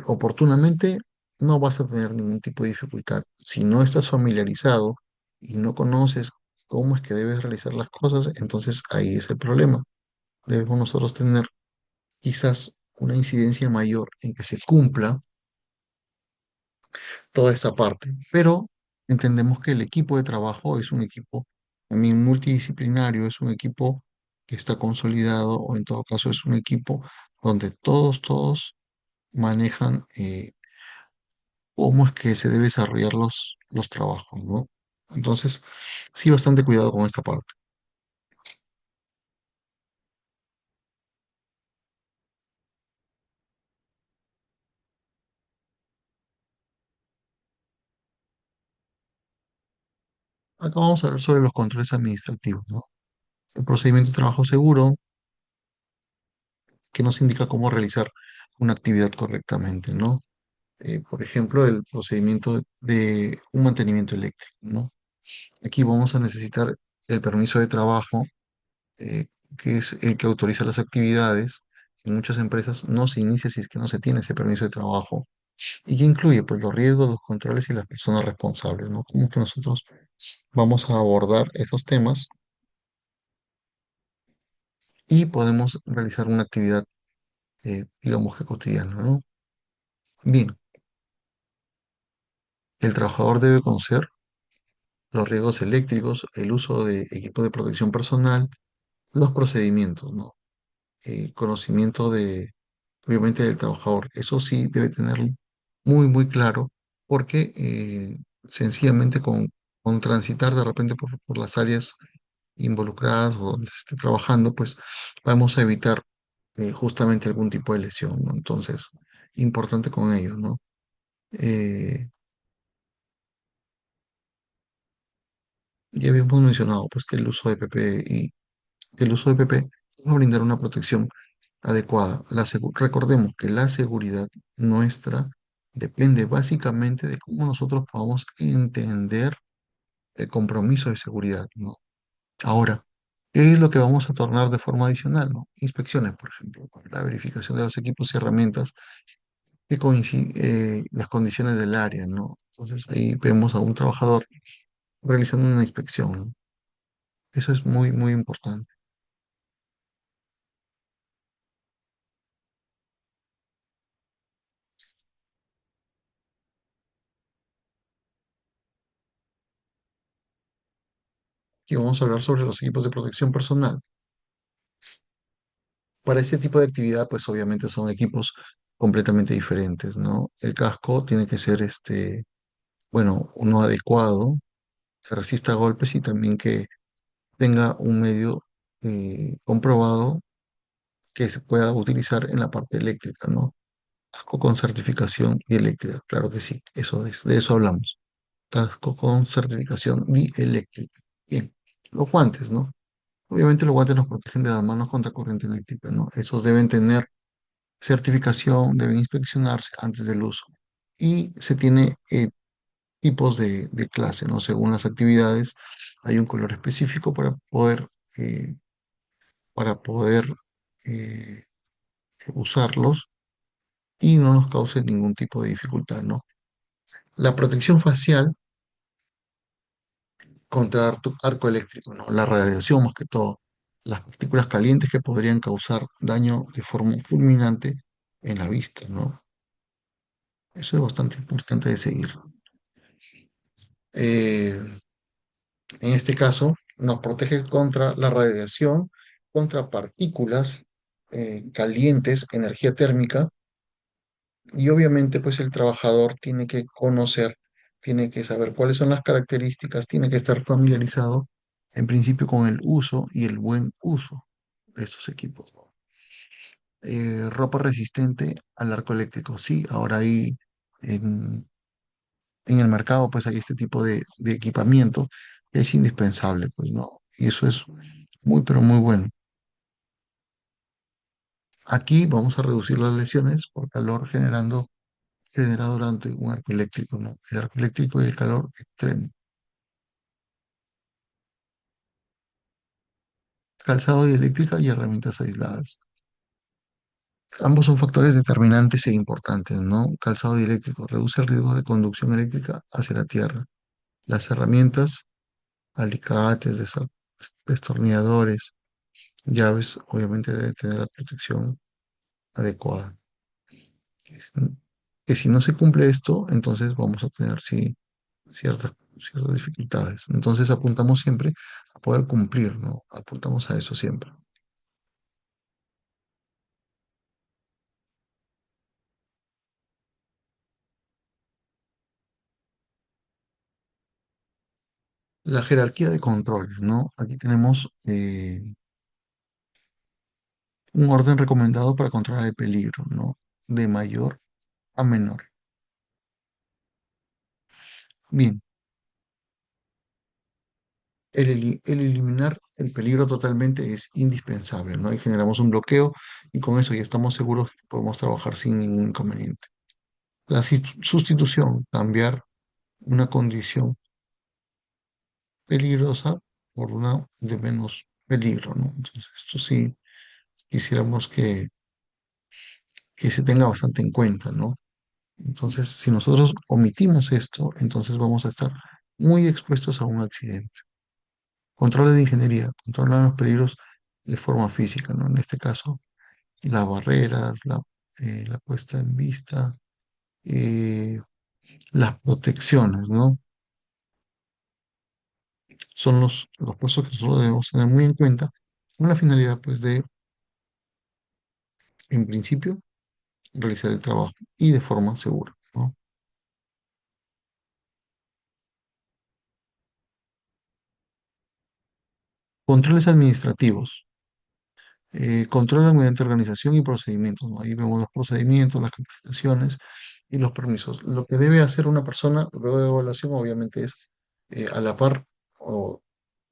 oportunamente, no vas a tener ningún tipo de dificultad. Si no estás familiarizado y no conoces cómo es que debes realizar las cosas, entonces ahí es el problema. Debemos nosotros tener quizás una incidencia mayor en que se cumpla toda esta parte, pero entendemos que el equipo de trabajo es un equipo también multidisciplinario, es un equipo que está consolidado o en todo caso es un equipo donde todos manejan cómo es que se debe desarrollar los trabajos, ¿no? Entonces, sí, bastante cuidado con esta parte. Acá vamos a hablar sobre los controles administrativos, ¿no? El procedimiento de trabajo seguro, que nos indica cómo realizar una actividad correctamente, ¿no? Por ejemplo, el procedimiento de un mantenimiento eléctrico, ¿no? Aquí vamos a necesitar el permiso de trabajo, eh, que es el que autoriza las actividades. En muchas empresas no se inicia si es que no se tiene ese permiso de trabajo y que incluye pues los riesgos, los controles y las personas responsables, ¿no? Cómo que nosotros vamos a abordar estos temas y podemos realizar una actividad, digamos que cotidiana, ¿no? Bien, el trabajador debe conocer los riesgos eléctricos, el uso de equipo de protección personal, los procedimientos, ¿no? Conocimiento obviamente, del trabajador. Eso sí debe tenerlo muy, muy claro, porque sencillamente con transitar de repente por las áreas involucradas o donde se esté trabajando, pues vamos a evitar justamente algún tipo de lesión, ¿no? Entonces, importante con ello, ¿no? Eh, ya habíamos mencionado pues que el uso de PP y que el uso de PP va a brindar una protección adecuada. Recordemos que la seguridad nuestra depende básicamente de cómo nosotros podamos entender el compromiso de seguridad, ¿no? Ahora, ¿qué es lo que vamos a tornar de forma adicional, ¿no? Inspecciones, por ejemplo, la verificación de los equipos y herramientas que coinciden las condiciones del área, ¿no? Entonces ahí vemos a un trabajador realizando una inspección, ¿no? Eso es muy, muy importante. y vamos a hablar sobre los equipos de protección personal. Para este tipo de actividad, pues obviamente son equipos completamente diferentes, ¿no? El casco tiene que ser, bueno, uno adecuado, que resista golpes y también que tenga un medio comprobado que se pueda utilizar en la parte eléctrica, ¿no? Casco con certificación dieléctrica, claro que sí, eso es, de eso hablamos. Casco con certificación dieléctrica. Bien, los guantes, ¿no? Obviamente los guantes nos protegen de las manos contra corriente eléctrica, ¿no? Esos deben tener certificación, deben inspeccionarse antes del uso. Y se tiene tipos de clase, ¿no? Según las actividades, hay un color específico eh, para poder eh, usarlos y no nos cause ningún tipo de dificultad, ¿no? La protección facial contra arco eléctrico, ¿no? La radiación más que todo, las partículas calientes que podrían causar daño de forma fulminante en la vista, ¿no? Eso es bastante importante de seguir. Eh, en este caso, nos protege contra la radiación, contra partículas calientes, energía térmica, y obviamente pues el trabajador tiene que conocer, tiene que saber cuáles son las características, tiene que estar familiarizado en principio con el uso y el buen uso de estos equipos, ¿no? Ropa resistente al arco eléctrico, sí, ahora hay en, en el mercado pues hay este tipo de equipamiento que es indispensable, pues, ¿no? Y eso es muy, pero muy bueno. Aquí vamos a reducir las lesiones por calor generado durante un arco eléctrico, ¿no? El arco eléctrico y el calor extremo. Calzado y eléctrica y herramientas aisladas. Ambos son factores determinantes e importantes, ¿no? Calzado y eléctrico reduce el riesgo de conducción eléctrica hacia la tierra. Las herramientas, alicates, destornilladores, llaves, obviamente deben tener la protección adecuada. Que, que si no se cumple esto, entonces vamos a tener, sí, ciertas dificultades. Entonces apuntamos siempre a poder cumplir, ¿no? Apuntamos a eso siempre. La jerarquía de controles, ¿no? Aquí tenemos un orden recomendado para controlar el peligro, ¿no? De mayor a menor. Bien, el eliminar el peligro totalmente es indispensable, ¿no? Y generamos un bloqueo y con eso ya estamos seguros que podemos trabajar sin ningún inconveniente. La sustitución, cambiar una condición peligrosa por una de menos peligro, ¿no? Entonces, esto sí quisiéramos que se tenga bastante en cuenta, ¿no? Entonces, si nosotros omitimos esto, entonces vamos a estar muy expuestos a un accidente. Controles de ingeniería, controlan los peligros de forma física, ¿no? En este caso, las barreras, la puesta en vista, eh, las protecciones, ¿no? Son los puestos que nosotros debemos tener muy en cuenta con la finalidad, pues, de, en principio, realizar el trabajo y de forma segura, ¿no? Controles administrativos. Controlan mediante organización y procedimientos, ¿no? Ahí vemos los procedimientos, las capacitaciones y los permisos. Lo que debe hacer una persona luego de evaluación, obviamente, es a la par o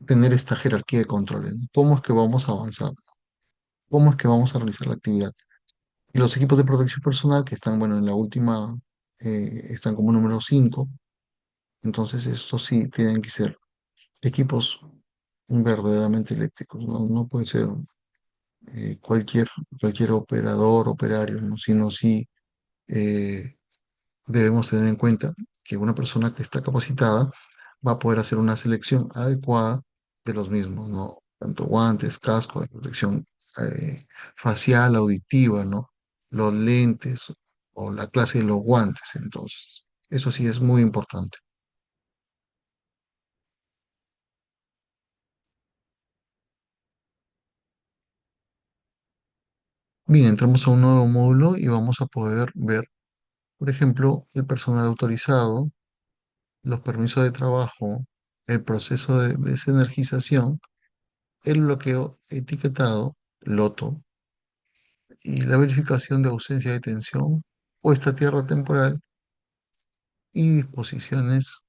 tener esta jerarquía de controles, ¿no? ¿Cómo es que vamos a avanzar? ¿Cómo es que vamos a realizar la actividad? Y los equipos de protección personal que están, bueno, en la última, están como número 5. Entonces estos sí tienen que ser equipos verdaderamente eléctricos, ¿no? No puede ser cualquier operador, operario, ¿no? Sino sí eh, debemos tener en cuenta que una persona que está capacitada va a poder hacer una selección adecuada de los mismos, ¿no? Tanto guantes, casco de protección eh, facial, auditiva, ¿no? Los lentes o la clase de los guantes, entonces. Eso sí es muy importante. Bien, entramos a un nuevo módulo y vamos a poder ver, por ejemplo, el personal autorizado, los permisos de trabajo, el proceso de desenergización, el bloqueo etiquetado, loto, y la verificación de ausencia de tensión, puesta a tierra temporal y disposiciones,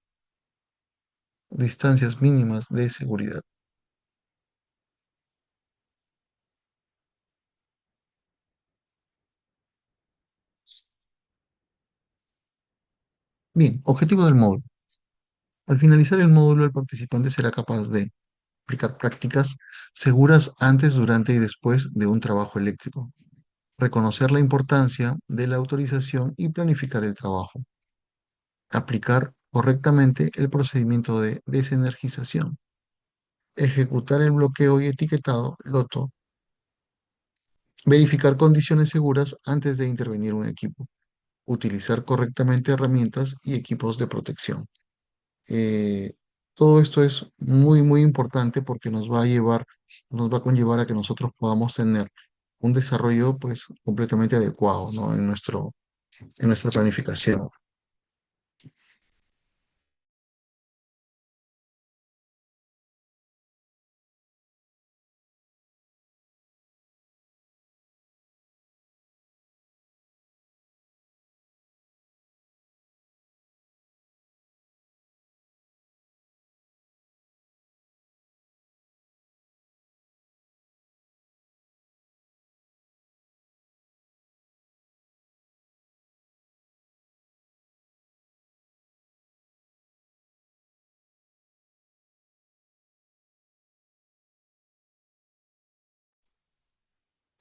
distancias mínimas de seguridad. Bien, objetivo del módulo. Al finalizar el módulo, el participante será capaz de aplicar prácticas seguras antes, durante y después de un trabajo eléctrico, reconocer la importancia de la autorización y planificar el trabajo, aplicar correctamente el procedimiento de desenergización, ejecutar el bloqueo y etiquetado LOTO, verificar condiciones seguras antes de intervenir un equipo, utilizar correctamente herramientas y equipos de protección. Eh, Todo esto es muy, muy importante porque nos va a conllevar a que nosotros podamos tener un desarrollo pues completamente adecuado, ¿no? En nuestra planificación.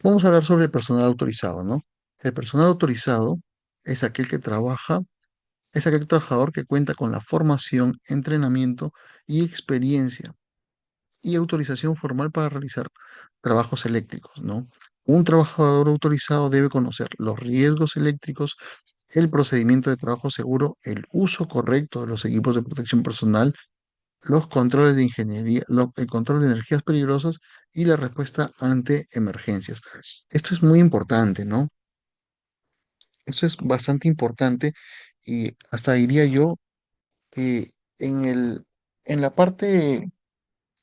Vamos a hablar sobre el personal autorizado, ¿no? El personal autorizado es aquel que trabaja, es aquel trabajador que cuenta con la formación, entrenamiento y experiencia y autorización formal para realizar trabajos eléctricos, ¿no? Un trabajador autorizado debe conocer los riesgos eléctricos, el procedimiento de trabajo seguro, el uso correcto de los equipos de protección personal, los controles de ingeniería, el control de energías peligrosas y la respuesta ante emergencias. Esto es muy importante, ¿no? Eso es bastante importante y hasta diría yo que en en la parte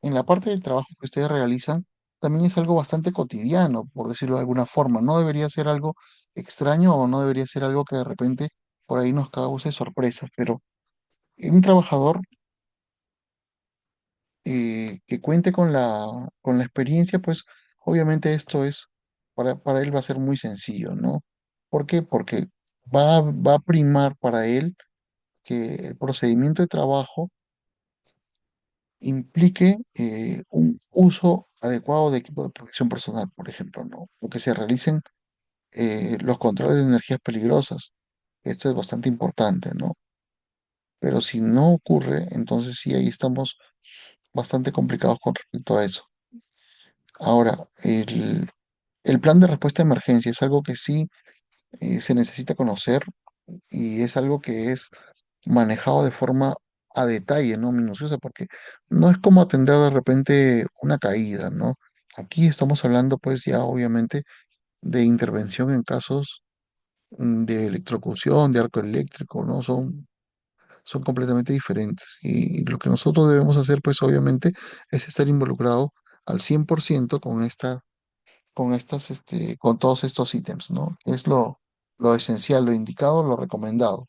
en la parte del trabajo que ustedes realizan, también es algo bastante cotidiano, por decirlo de alguna forma. No debería ser algo extraño o no debería ser algo que de repente por ahí nos cause sorpresa, pero un trabajador que cuente con con la experiencia, pues obviamente esto es, para él va a ser muy sencillo, ¿no? ¿Por qué? Porque va a primar para él que el procedimiento de trabajo implique un uso adecuado de equipo de protección personal, por ejemplo, ¿no? O que se realicen los controles de energías peligrosas. Esto es bastante importante, ¿no? Pero si no ocurre, entonces sí, ahí estamos bastante complicados con respecto a eso. Ahora, el plan de respuesta a emergencia es algo que sí se necesita conocer y es algo que es manejado de forma a detalle, ¿no? Minuciosa, porque no es como atender de repente una caída, ¿no? Aquí estamos hablando pues ya obviamente de intervención en casos de electrocución, de arco eléctrico, ¿no? Son completamente diferentes. Y lo que nosotros debemos hacer pues obviamente es estar involucrado al 100% con con todos estos ítems, ¿no? Es lo esencial, lo indicado, lo recomendado.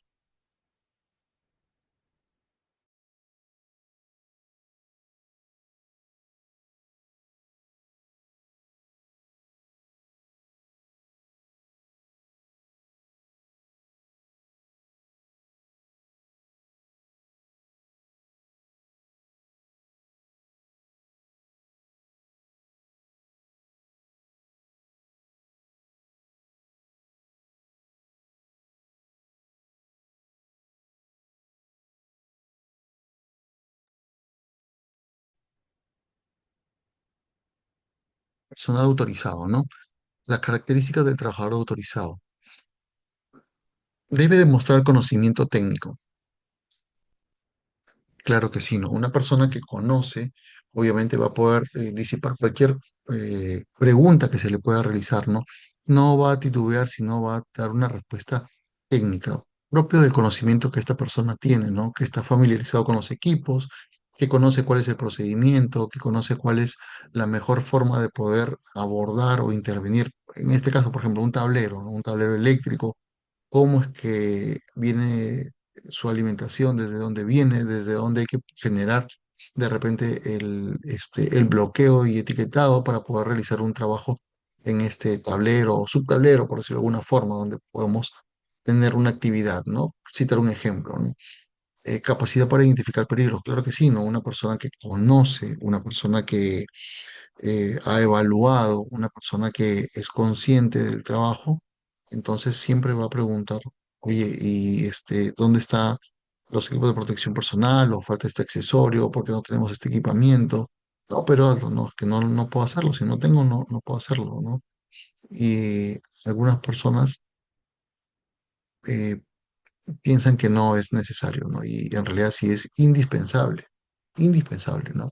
Personal autorizado, ¿no? Las características del trabajador autorizado. Debe demostrar conocimiento técnico. Claro que sí, ¿no? Una persona que conoce, obviamente va a poder disipar cualquier pregunta que se le pueda realizar, ¿no? no va a titubear, sino va a dar una respuesta técnica, propio del conocimiento que esta persona tiene, ¿no? Que está familiarizado con los equipos, que conoce cuál es el procedimiento, que conoce cuál es la mejor forma de poder abordar o intervenir. En este caso, por ejemplo, un tablero, ¿no? Un tablero eléctrico, cómo es que viene su alimentación, desde dónde viene, desde dónde hay que generar de repente el bloqueo y etiquetado para poder realizar un trabajo en este tablero o subtablero, por decirlo de alguna forma, donde podemos tener una actividad, ¿no? Citar un ejemplo, ¿no? Capacidad para identificar peligros, claro que sí, ¿no? Una persona que conoce, una persona que ha evaluado, una persona que es consciente del trabajo, entonces siempre va a preguntar, oye, ¿y dónde están los equipos de protección personal? ¿O falta este accesorio? ¿Por qué no tenemos este equipamiento? No, pero hazlo, no, es que no, no puedo hacerlo. Si no tengo, no, no puedo hacerlo, ¿no? Y algunas personas eh, piensan que no es necesario, ¿no? Y en realidad sí es indispensable, indispensable, ¿no?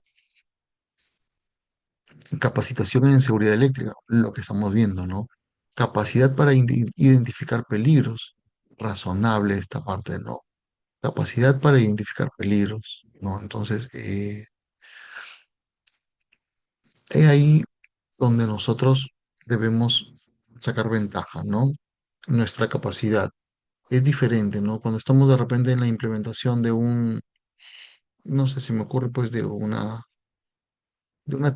Capacitación en seguridad eléctrica, lo que estamos viendo, ¿no? Capacidad para identificar peligros, razonable esta parte, ¿no? Capacidad para identificar peligros, ¿no? Entonces, es ahí donde nosotros debemos sacar ventaja, ¿no? Nuestra capacidad es diferente, ¿no? Cuando estamos de repente en la implementación de no sé, se me ocurre pues de una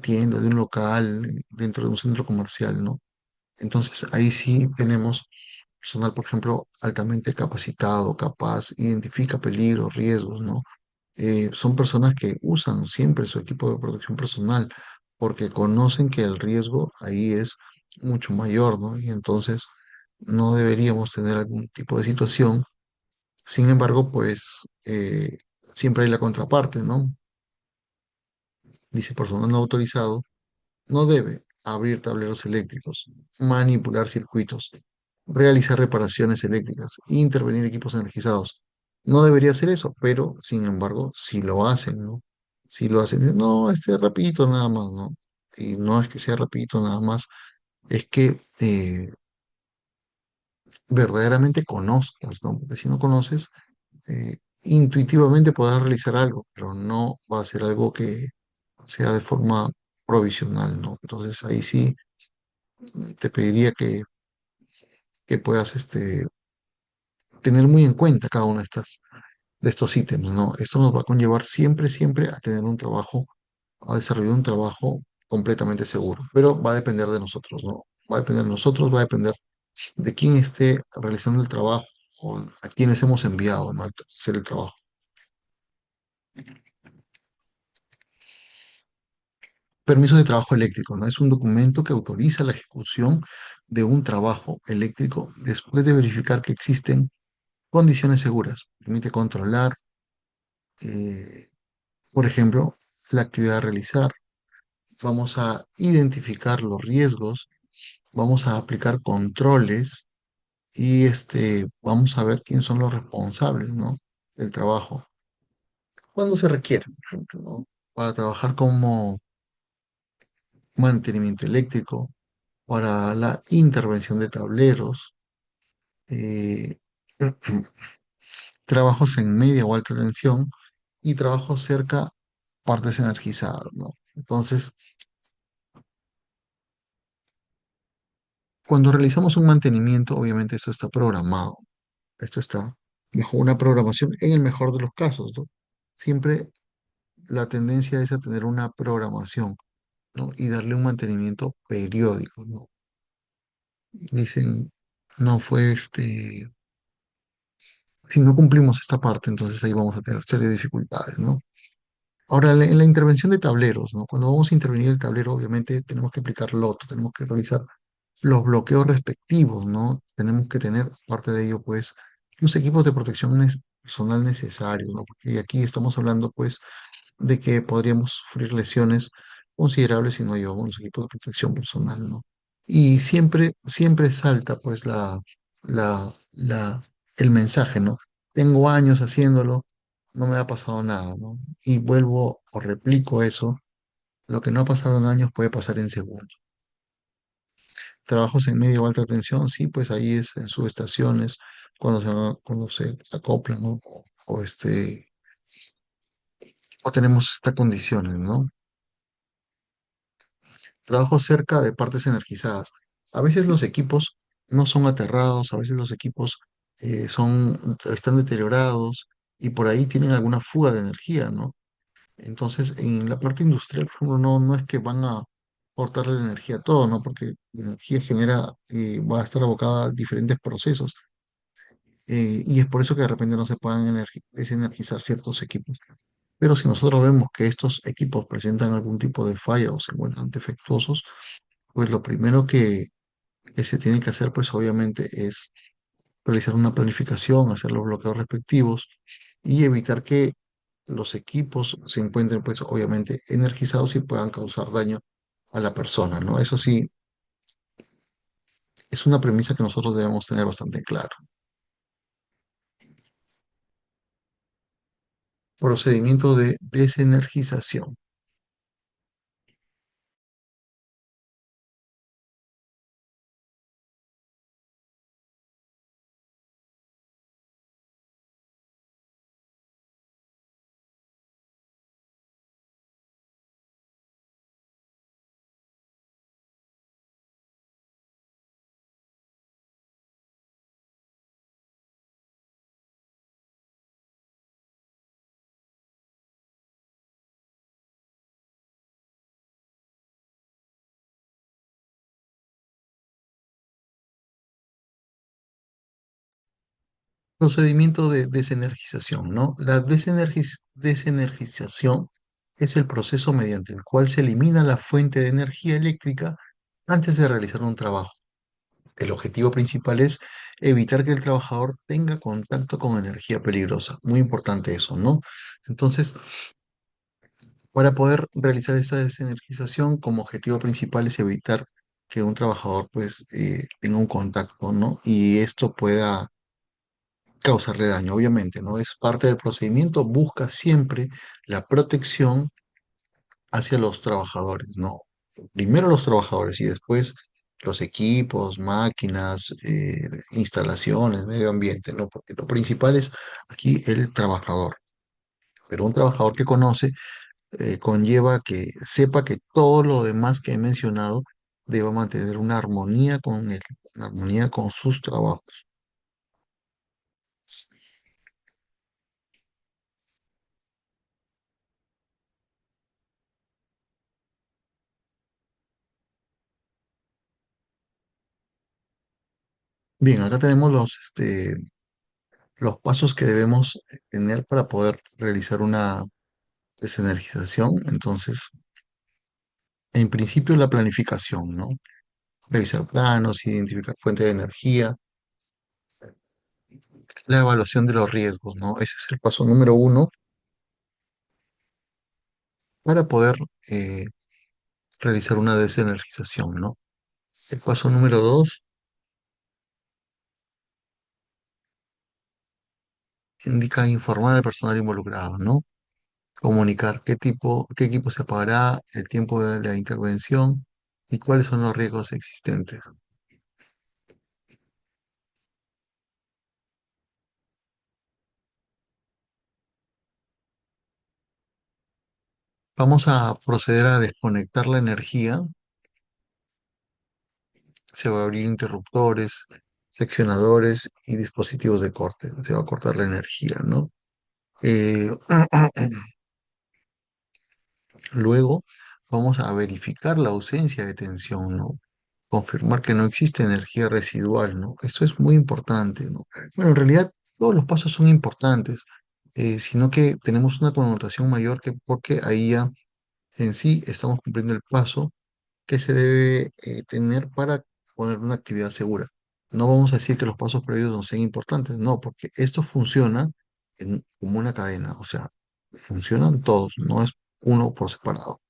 tienda, de un local, dentro de un centro comercial, ¿no? Entonces ahí sí tenemos personal, por ejemplo, altamente capacitado, capaz, identifica peligros, riesgos, ¿no? Son personas que usan siempre su equipo de protección personal porque conocen que el riesgo ahí es mucho mayor, ¿no? Y entonces no deberíamos tener algún tipo de situación. Sin embargo, pues siempre hay la contraparte, ¿no? Dice personal no autorizado no debe abrir tableros eléctricos, manipular circuitos, realizar reparaciones eléctricas, intervenir equipos energizados. No debería hacer eso, pero sin embargo, si lo hacen, ¿no? Si lo hacen, no, rapidito nada más, ¿no? Y no es que sea rapidito nada más, es que verdaderamente conozcas, ¿no? Porque si no conoces, intuitivamente podrás realizar algo, pero no va a ser algo que sea de forma provisional, ¿no? Entonces ahí sí te pediría que puedas tener muy en cuenta cada uno de estos ítems, ¿no? Esto nos va a conllevar siempre, siempre a tener un trabajo, a desarrollar un trabajo completamente seguro, pero va a depender de nosotros, ¿no? Va a depender de nosotros, va a depender de quién esté realizando el trabajo o a quienes hemos enviado, ¿no? A hacer el trabajo. Permiso de trabajo eléctrico, ¿no? Es un documento que autoriza la ejecución de un trabajo eléctrico después de verificar que existen condiciones seguras. Permite controlar, eh, por ejemplo, la actividad a realizar. Vamos a identificar los riesgos, vamos a aplicar controles y vamos a ver quiénes son los responsables, ¿no? Del trabajo. Cuando se requiere, por ejemplo, ¿no? Para trabajar como mantenimiento eléctrico, para la intervención de tableros, eh, trabajos en media o alta tensión y trabajos cerca partes energizadas, ¿no? Entonces, cuando realizamos un mantenimiento, obviamente esto está programado, esto está bajo una programación en el mejor de los casos, ¿no? Siempre la tendencia es a tener una programación, ¿no? Y darle un mantenimiento periódico, ¿no? Dicen, no fue si no cumplimos esta parte, entonces ahí vamos a tener serie de dificultades, ¿no? Ahora, en la intervención de tableros, ¿no? Cuando vamos a intervenir el tablero, obviamente tenemos que aplicar loto, tenemos que realizar los bloqueos respectivos, ¿no? Tenemos que tener, aparte de ello, pues, los equipos de protección personal necesarios, ¿no? Porque aquí estamos hablando, pues, de que podríamos sufrir lesiones considerables si no llevamos los equipos de protección personal, ¿no? Y siempre, siempre salta, pues, la, la, el mensaje, ¿no? Tengo años haciéndolo, no me ha pasado nada, ¿no? Y vuelvo o replico eso, lo que no ha pasado en años puede pasar en segundos. trabajos en medio o alta tensión, sí, pues ahí es en subestaciones, cuando se acoplan, ¿no? O tenemos estas condiciones, ¿no? Trabajo cerca de partes energizadas. A veces los equipos no son aterrados, a veces los equipos están deteriorados y por ahí tienen alguna fuga de energía, ¿no? Entonces, en la parte industrial, por ejemplo, no es que van a cortarle la energía a todo, ¿no? Porque la energía va a estar abocada a diferentes procesos y es por eso que de repente no se puedan desenergizar ciertos equipos. Pero si nosotros vemos que estos equipos presentan algún tipo de falla o se encuentran defectuosos, pues lo primero que se tiene que hacer, pues obviamente es realizar una planificación, hacer los bloqueos respectivos y evitar que los equipos se encuentren, pues obviamente, energizados y puedan causar daño a la persona, ¿no? Eso sí, es una premisa que nosotros debemos tener bastante claro. Procedimiento de desenergización. Procedimiento de desenergización, ¿no? La desenergización es el proceso mediante el cual se elimina la fuente de energía eléctrica antes de realizar un trabajo. El objetivo principal es evitar que el trabajador tenga contacto con energía peligrosa. Muy importante eso, ¿no? Entonces, para poder realizar esta desenergización, como objetivo principal es evitar que un trabajador pues tenga un contacto, ¿no? Y esto pueda causarle daño, obviamente, ¿no? Es parte del procedimiento, busca siempre la protección hacia los trabajadores, ¿no? Primero los trabajadores y después los equipos, máquinas, instalaciones, medio ambiente, ¿no? Porque lo principal es aquí el trabajador. Pero un trabajador que conoce conlleva que sepa que todo lo demás que he mencionado deba mantener una armonía con él, una armonía con sus trabajos. Bien, acá tenemos los pasos que debemos tener para poder realizar una desenergización. Entonces, en principio la planificación, ¿no? Revisar planos, identificar fuente de energía, la evaluación de los riesgos, ¿no? Ese es el paso número uno para poder eh, realizar una desenergización, ¿no? El paso número dos indica informar al personal involucrado, ¿no? Comunicar qué equipo se apagará, el tiempo de la intervención y cuáles son los riesgos existentes. Vamos a proceder a desconectar la energía. Se va a abrir interruptores, seccionadores y dispositivos de corte. Se va a cortar la energía, ¿no? Eh, Luego vamos a verificar la ausencia de tensión, ¿no? Confirmar que no existe energía residual, ¿no? Esto es muy importante, ¿no? Bueno, en realidad todos los pasos son importantes, sino que tenemos una connotación mayor que porque ahí ya en sí estamos cumpliendo el paso que se debe tener para poner una actividad segura. No vamos a decir que los pasos previos no sean importantes, no, porque esto funciona como una cadena, o sea, funcionan todos, no es uno por separado.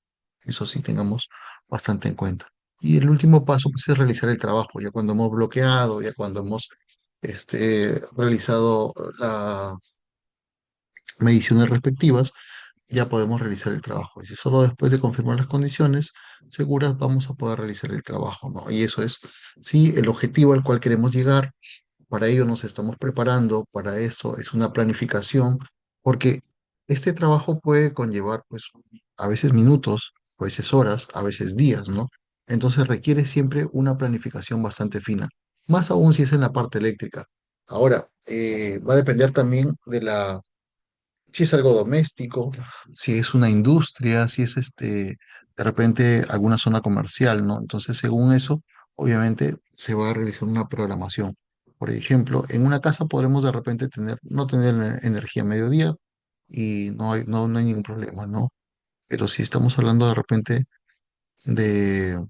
Eso sí tengamos bastante en cuenta. Y el último paso pues, es realizar el trabajo, ya cuando hemos bloqueado, ya cuando hemos realizado las mediciones respectivas, ya podemos realizar el trabajo. Y si solo después de confirmar las condiciones seguras vamos a poder realizar el trabajo, ¿no? Y eso es, sí, el objetivo al cual queremos llegar. Para ello nos estamos preparando, para eso es una planificación, porque este trabajo puede conllevar, pues, a veces minutos, a veces horas, a veces días, ¿no? Entonces requiere siempre una planificación bastante fina, más aún si es en la parte eléctrica. Ahora, va a depender también de si es algo doméstico, si es una industria, si es de repente alguna zona comercial, ¿no? Entonces, según eso, obviamente se va a realizar una programación. Por ejemplo, en una casa podremos de repente no tener energía a mediodía y no hay ningún problema, ¿no? Pero si estamos hablando de repente de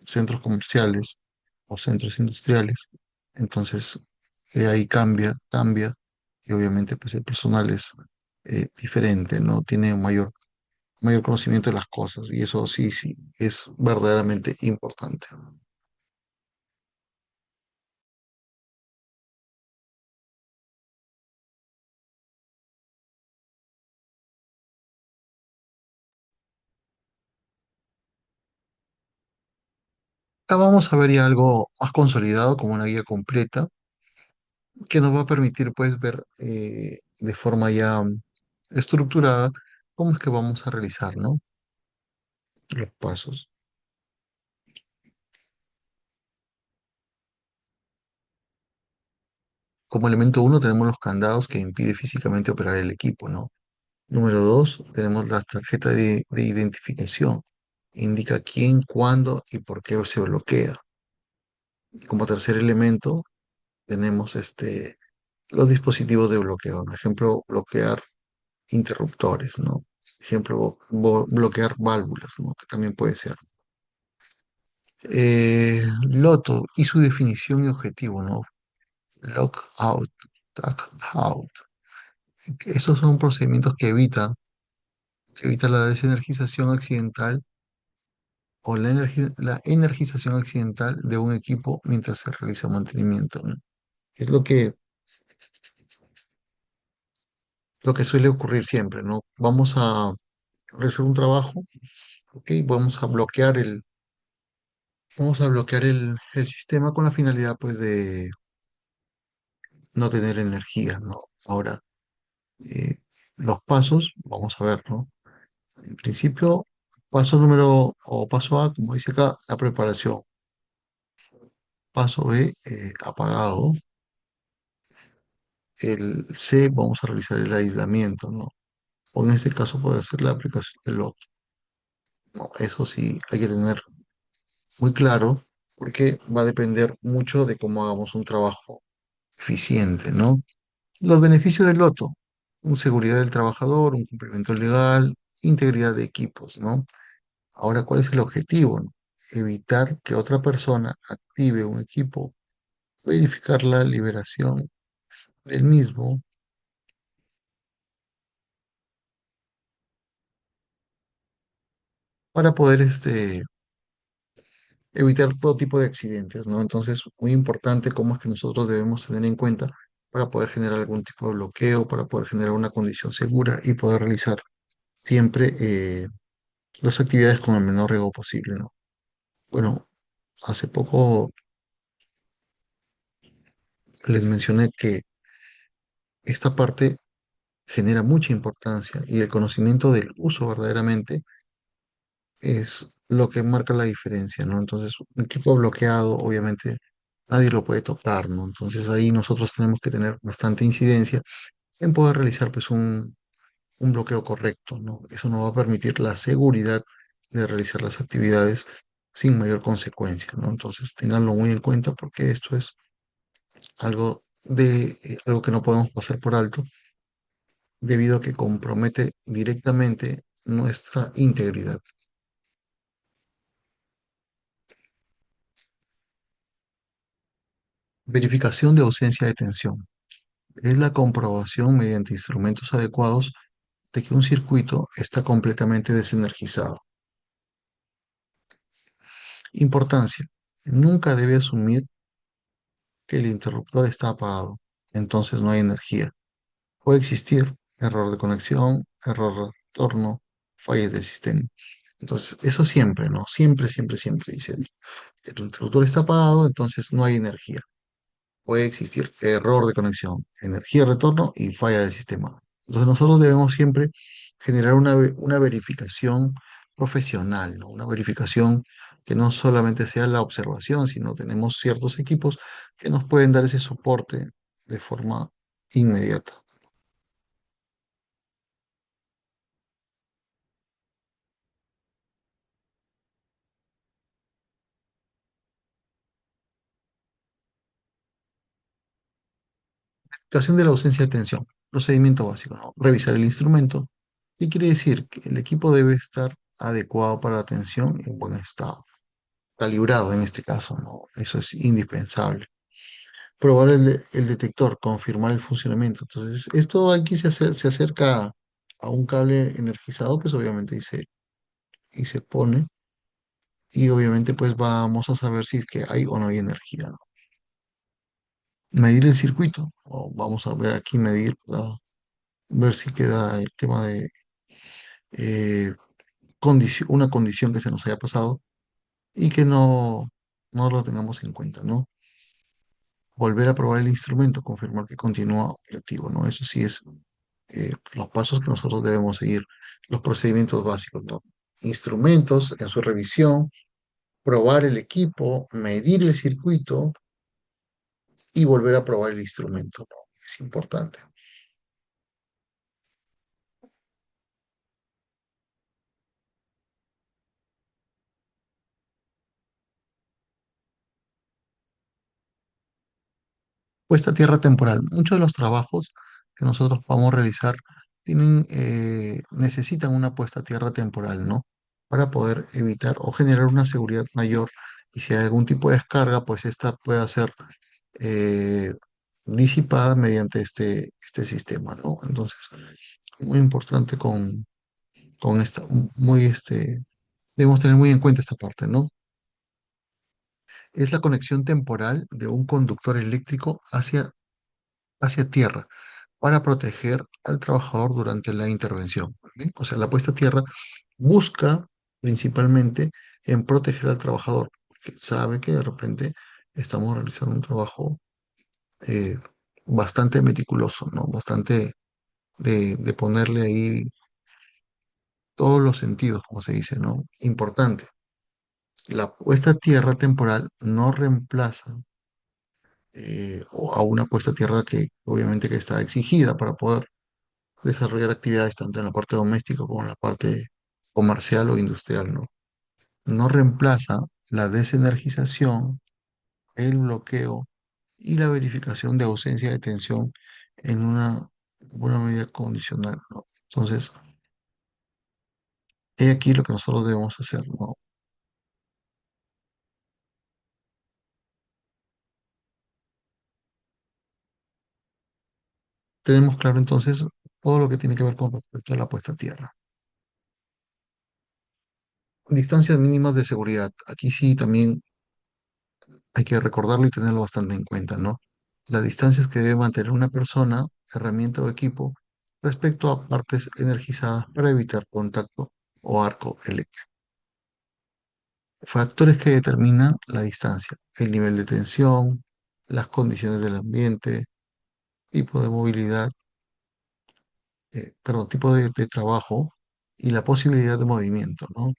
centros comerciales o centros industriales, entonces ahí cambia, y obviamente pues el personal es diferente, ¿no? Tiene mayor conocimiento de las cosas y eso sí, sí, es verdaderamente importante. Acá vamos a ver ya algo más consolidado como una guía completa que nos va a permitir pues ver de forma ya estructurada cómo es que vamos a realizar, ¿no? Los pasos. Como elemento uno tenemos los candados que impide físicamente operar el equipo, ¿no? Número dos, tenemos la tarjeta de identificación. Indica quién, cuándo y por qué se bloquea. Como tercer elemento, tenemos los dispositivos de bloqueo. Por ejemplo, bloquear interruptores, ¿no? Ejemplo, bloquear válvulas, ¿no? Que también puede ser. Loto y su definición y objetivo, ¿no? Lockout, tag out. Estos son procedimientos que evitan la desenergización accidental o la energización accidental de un equipo mientras se realiza mantenimiento, ¿no? Es lo que suele ocurrir siempre, ¿no? Vamos a realizar un trabajo, ¿ok? Vamos a bloquear el sistema con la finalidad, pues, de no tener energía, ¿no? Ahora, eh, los pasos, vamos a ver, ¿no? En principio, paso A, como dice acá, la preparación. Paso B, apagado. El C, vamos a realizar el aislamiento, ¿no? O en este caso puede ser la aplicación del lock, ¿no? Eso sí, hay que tener muy claro porque va a depender mucho de cómo hagamos un trabajo eficiente, ¿no? Los beneficios del loto, seguridad del trabajador, un cumplimiento legal, integridad de equipos, ¿no? Ahora, ¿cuál es el objetivo, no? Evitar que otra persona active un equipo, verificar la liberación del mismo para poder evitar todo tipo de accidentes, ¿no? Entonces, muy importante cómo es que nosotros debemos tener en cuenta para poder generar algún tipo de bloqueo, para poder generar una condición segura y poder realizar siempre las actividades con el menor riesgo posible, ¿no? Bueno, hace poco les mencioné que esta parte genera mucha importancia y el conocimiento del uso verdaderamente es lo que marca la diferencia, ¿no? Entonces, un equipo bloqueado, obviamente, nadie lo puede tocar, ¿no? Entonces, ahí nosotros tenemos que tener bastante incidencia en poder realizar, pues, un bloqueo correcto, ¿no? Eso nos va a permitir la seguridad de realizar las actividades sin mayor consecuencia, ¿no? Entonces, ténganlo muy en cuenta porque esto es algo que no podemos pasar por alto debido a que compromete directamente nuestra integridad. Verificación de ausencia de tensión. Es la comprobación mediante instrumentos adecuados de que un circuito está completamente desenergizado. Importancia. Nunca debe asumir que el interruptor está apagado, entonces no hay energía. Puede existir, error de conexión, error de retorno, fallas del sistema. Entonces, eso siempre, ¿no? Siempre, siempre, siempre dice, el interruptor está apagado, entonces no hay energía. Puede existir error de conexión, energía de retorno y falla del sistema. Entonces nosotros debemos siempre generar una verificación profesional, ¿no? Una verificación que no solamente sea la observación, sino tenemos ciertos equipos que nos pueden dar ese soporte de forma inmediata. Situación de la ausencia de tensión, procedimiento básico, ¿no? Revisar el instrumento. ¿Qué quiere decir? Que el equipo debe estar adecuado para la tensión en buen estado, calibrado en este caso, ¿no? Eso es indispensable. Probar el detector, confirmar el funcionamiento. Entonces, esto aquí se acerca a un cable energizado, pues obviamente y se pone, y obviamente pues vamos a saber si es que hay o no hay energía, ¿no? Medir el circuito, o vamos a ver aquí medir para ver si queda el tema de eh, una condición que se nos haya pasado y que no lo tengamos en cuenta, ¿no? Volver a probar el instrumento, confirmar que continúa operativo, ¿no? Eso sí es los pasos que nosotros debemos seguir, los procedimientos básicos, ¿no? Instrumentos en su revisión, probar el equipo, medir el circuito y volver a probar el instrumento, ¿no? Es importante. Puesta a tierra temporal. Muchos de los trabajos que nosotros podamos realizar necesitan una puesta a tierra temporal, ¿no? Para poder evitar o generar una seguridad mayor. Y si hay algún tipo de descarga, pues esta pueda ser eh, disipada mediante este sistema, ¿no? Entonces, muy importante con esta, debemos tener muy en cuenta esta parte, ¿no? Es la conexión temporal de un conductor eléctrico hacia tierra para proteger al trabajador durante la intervención. ¿Bien? O sea, la puesta a tierra busca principalmente en proteger al trabajador, porque sabe que de repente estamos realizando un trabajo eh, bastante meticuloso, ¿no? Bastante de ponerle ahí todos los sentidos, como se dice, ¿no? Importante. La puesta a tierra temporal no reemplaza a una puesta a tierra que obviamente que está exigida para poder desarrollar actividades tanto en la parte doméstica como en la parte comercial o industrial, ¿no? No reemplaza la desenergización, el bloqueo y la verificación de ausencia de tensión en una medida condicional, ¿no? Entonces, he aquí lo que nosotros debemos hacer, ¿no? Tenemos claro entonces todo lo que tiene que ver con respecto a la puesta a tierra. Distancias mínimas de seguridad. Aquí sí también hay que recordarlo y tenerlo bastante en cuenta, ¿no? Las distancias que debe mantener una persona, herramienta o equipo respecto a partes energizadas para evitar contacto o arco eléctrico. Factores que determinan la distancia, el nivel de tensión, las condiciones del ambiente, tipo de movilidad, perdón, tipo de trabajo y la posibilidad de movimiento, ¿no?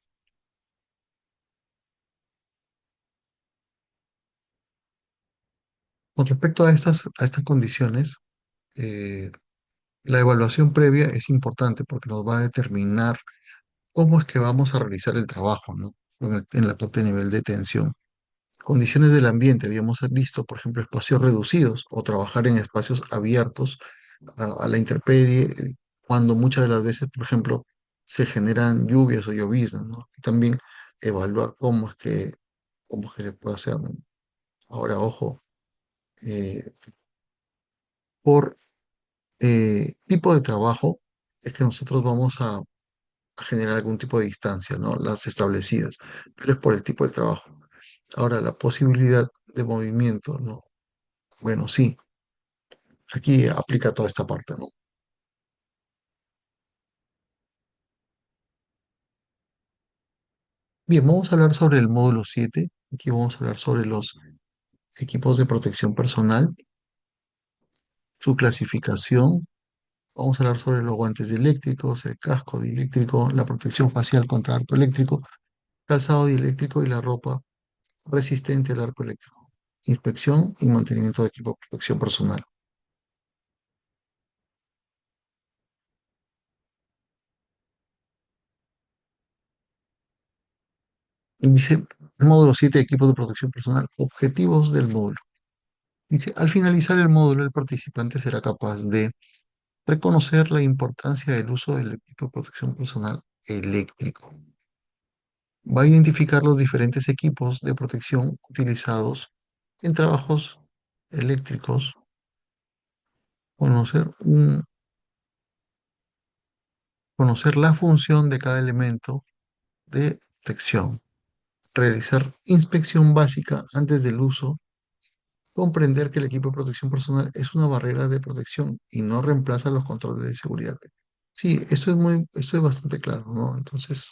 Con respecto a estas condiciones, eh, la evaluación previa es importante porque nos va a determinar cómo es que vamos a realizar el trabajo, ¿no? En la parte de nivel de tensión. Condiciones del ambiente, habíamos visto, por ejemplo, espacios reducidos o trabajar en espacios abiertos a la intemperie, cuando muchas de las veces, por ejemplo, se generan lluvias o lloviznas, ¿no? Y también evaluar cómo es que se puede hacer, ¿no? Ahora, ojo, eh, por tipo de trabajo es que nosotros vamos a generar algún tipo de distancia, ¿no? Las establecidas, pero es por el tipo de trabajo. Ahora, la posibilidad de movimiento, ¿no? Bueno, sí, aquí aplica toda esta parte, ¿no? Bien, vamos a hablar sobre el módulo 7. Aquí vamos a hablar sobre los equipos de protección personal, su clasificación. Vamos a hablar sobre los guantes dieléctricos, el casco dieléctrico, la protección facial contra arco eléctrico, calzado dieléctrico y la ropa resistente al arco eléctrico. Inspección y mantenimiento de equipo de protección personal. Y dice, módulo 7, equipos de protección personal, objetivos del módulo. Dice, al finalizar el módulo, el participante será capaz de reconocer la importancia del uso del equipo de protección personal eléctrico. Va a identificar los diferentes equipos de protección utilizados en trabajos eléctricos, conocer, conocer la función de cada elemento de protección, realizar inspección básica antes del uso, comprender que el equipo de protección personal es una barrera de protección y no reemplaza los controles de seguridad. Sí, esto es bastante claro, ¿no? Entonces,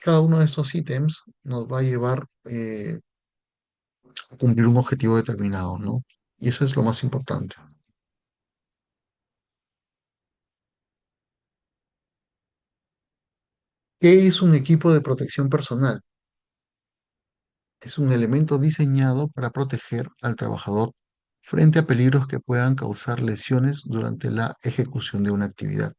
cada uno de estos ítems nos va a llevar a cumplir un objetivo determinado, ¿no? Y eso es lo más importante. ¿Qué es un equipo de protección personal? Es un elemento diseñado para proteger al trabajador frente a peligros que puedan causar lesiones durante la ejecución de una actividad.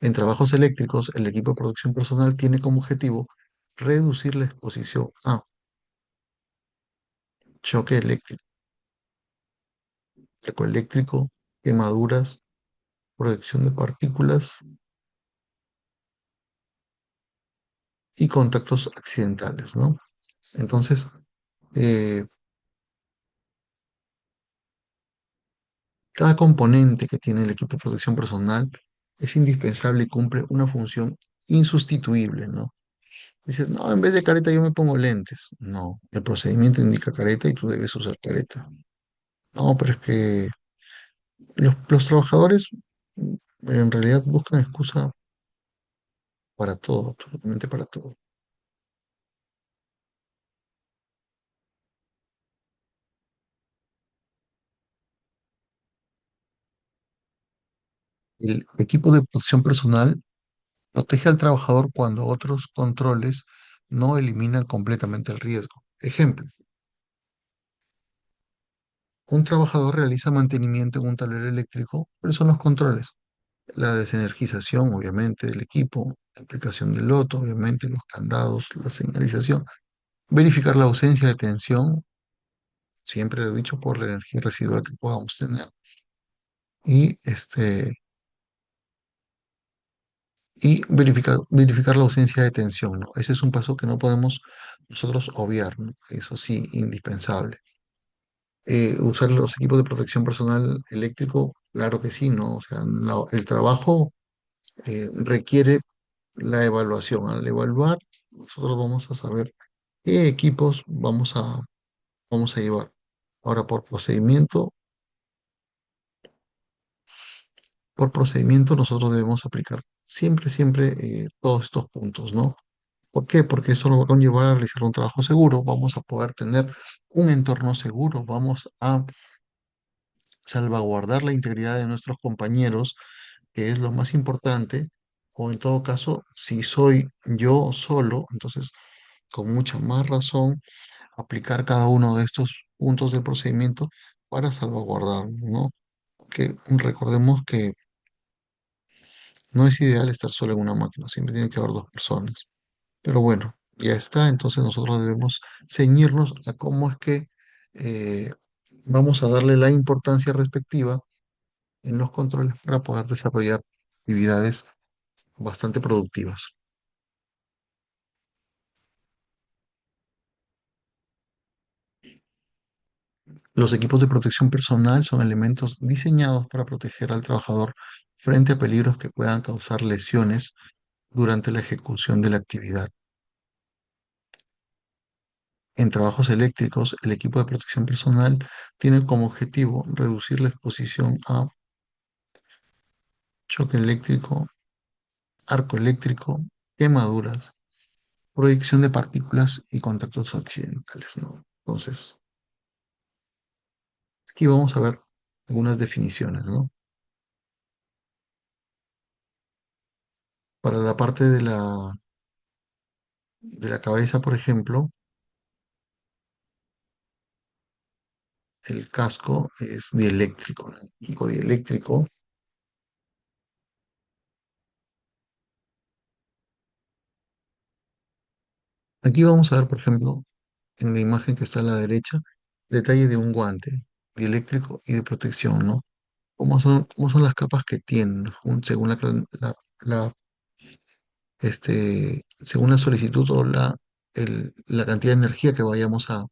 En trabajos eléctricos, el equipo de protección personal tiene como objetivo reducir la exposición a choque eléctrico, eléctrico, quemaduras, protección de partículas y contactos accidentales, ¿no? Entonces, eh, cada componente que tiene el equipo de protección personal es indispensable y cumple una función insustituible, ¿no? Dices, no, en vez de careta yo me pongo lentes. No, el procedimiento indica careta y tú debes usar careta. No, pero es que los trabajadores en realidad buscan excusa para todo, absolutamente para todo. El equipo de protección personal protege al trabajador cuando otros controles no eliminan completamente el riesgo. Ejemplo, un trabajador realiza mantenimiento en un tablero eléctrico, ¿cuáles son los controles? La desenergización, obviamente, del equipo, la aplicación del loto, obviamente, los candados, la señalización, verificar la ausencia de tensión, siempre lo he dicho, por la energía residual que podamos tener, y, verificar la ausencia de tensión, ¿no? Ese es un paso que no podemos nosotros obviar, ¿no? Eso sí, indispensable. Usar los equipos de protección personal eléctrico, claro que sí, ¿no? O sea, el trabajo requiere la evaluación. Al evaluar, nosotros vamos a saber qué equipos vamos a llevar. Ahora, por procedimiento, nosotros debemos aplicar siempre todos estos puntos, ¿no? ¿Por qué? Porque eso nos va a conllevar a realizar un trabajo seguro, vamos a poder tener un entorno seguro, vamos a salvaguardar la integridad de nuestros compañeros, que es lo más importante, o en todo caso, si soy yo solo, entonces con mucha más razón aplicar cada uno de estos puntos del procedimiento para salvaguardar, ¿no? Que recordemos que no es ideal estar solo en una máquina, siempre tiene que haber dos personas. Pero bueno, ya está, entonces nosotros debemos ceñirnos a cómo es que eh, vamos a darle la importancia respectiva en los controles para poder desarrollar actividades bastante productivas. Los equipos de protección personal son elementos diseñados para proteger al trabajador frente a peligros que puedan causar lesiones durante la ejecución de la actividad. En trabajos eléctricos, el equipo de protección personal tiene como objetivo reducir la exposición a choque eléctrico, arco eléctrico, quemaduras, proyección de partículas y contactos accidentales, ¿no? Entonces, aquí vamos a ver algunas definiciones, ¿no? Para la parte de la cabeza, por ejemplo, el casco es dieléctrico, ¿no? Pico dieléctrico. Aquí vamos a ver, por ejemplo, en la imagen que está a la derecha, detalle de un guante dieléctrico y de protección, ¿no? Cómo son las capas que tienen, ¿no? Según la, según la solicitud o la cantidad de energía que vayamos a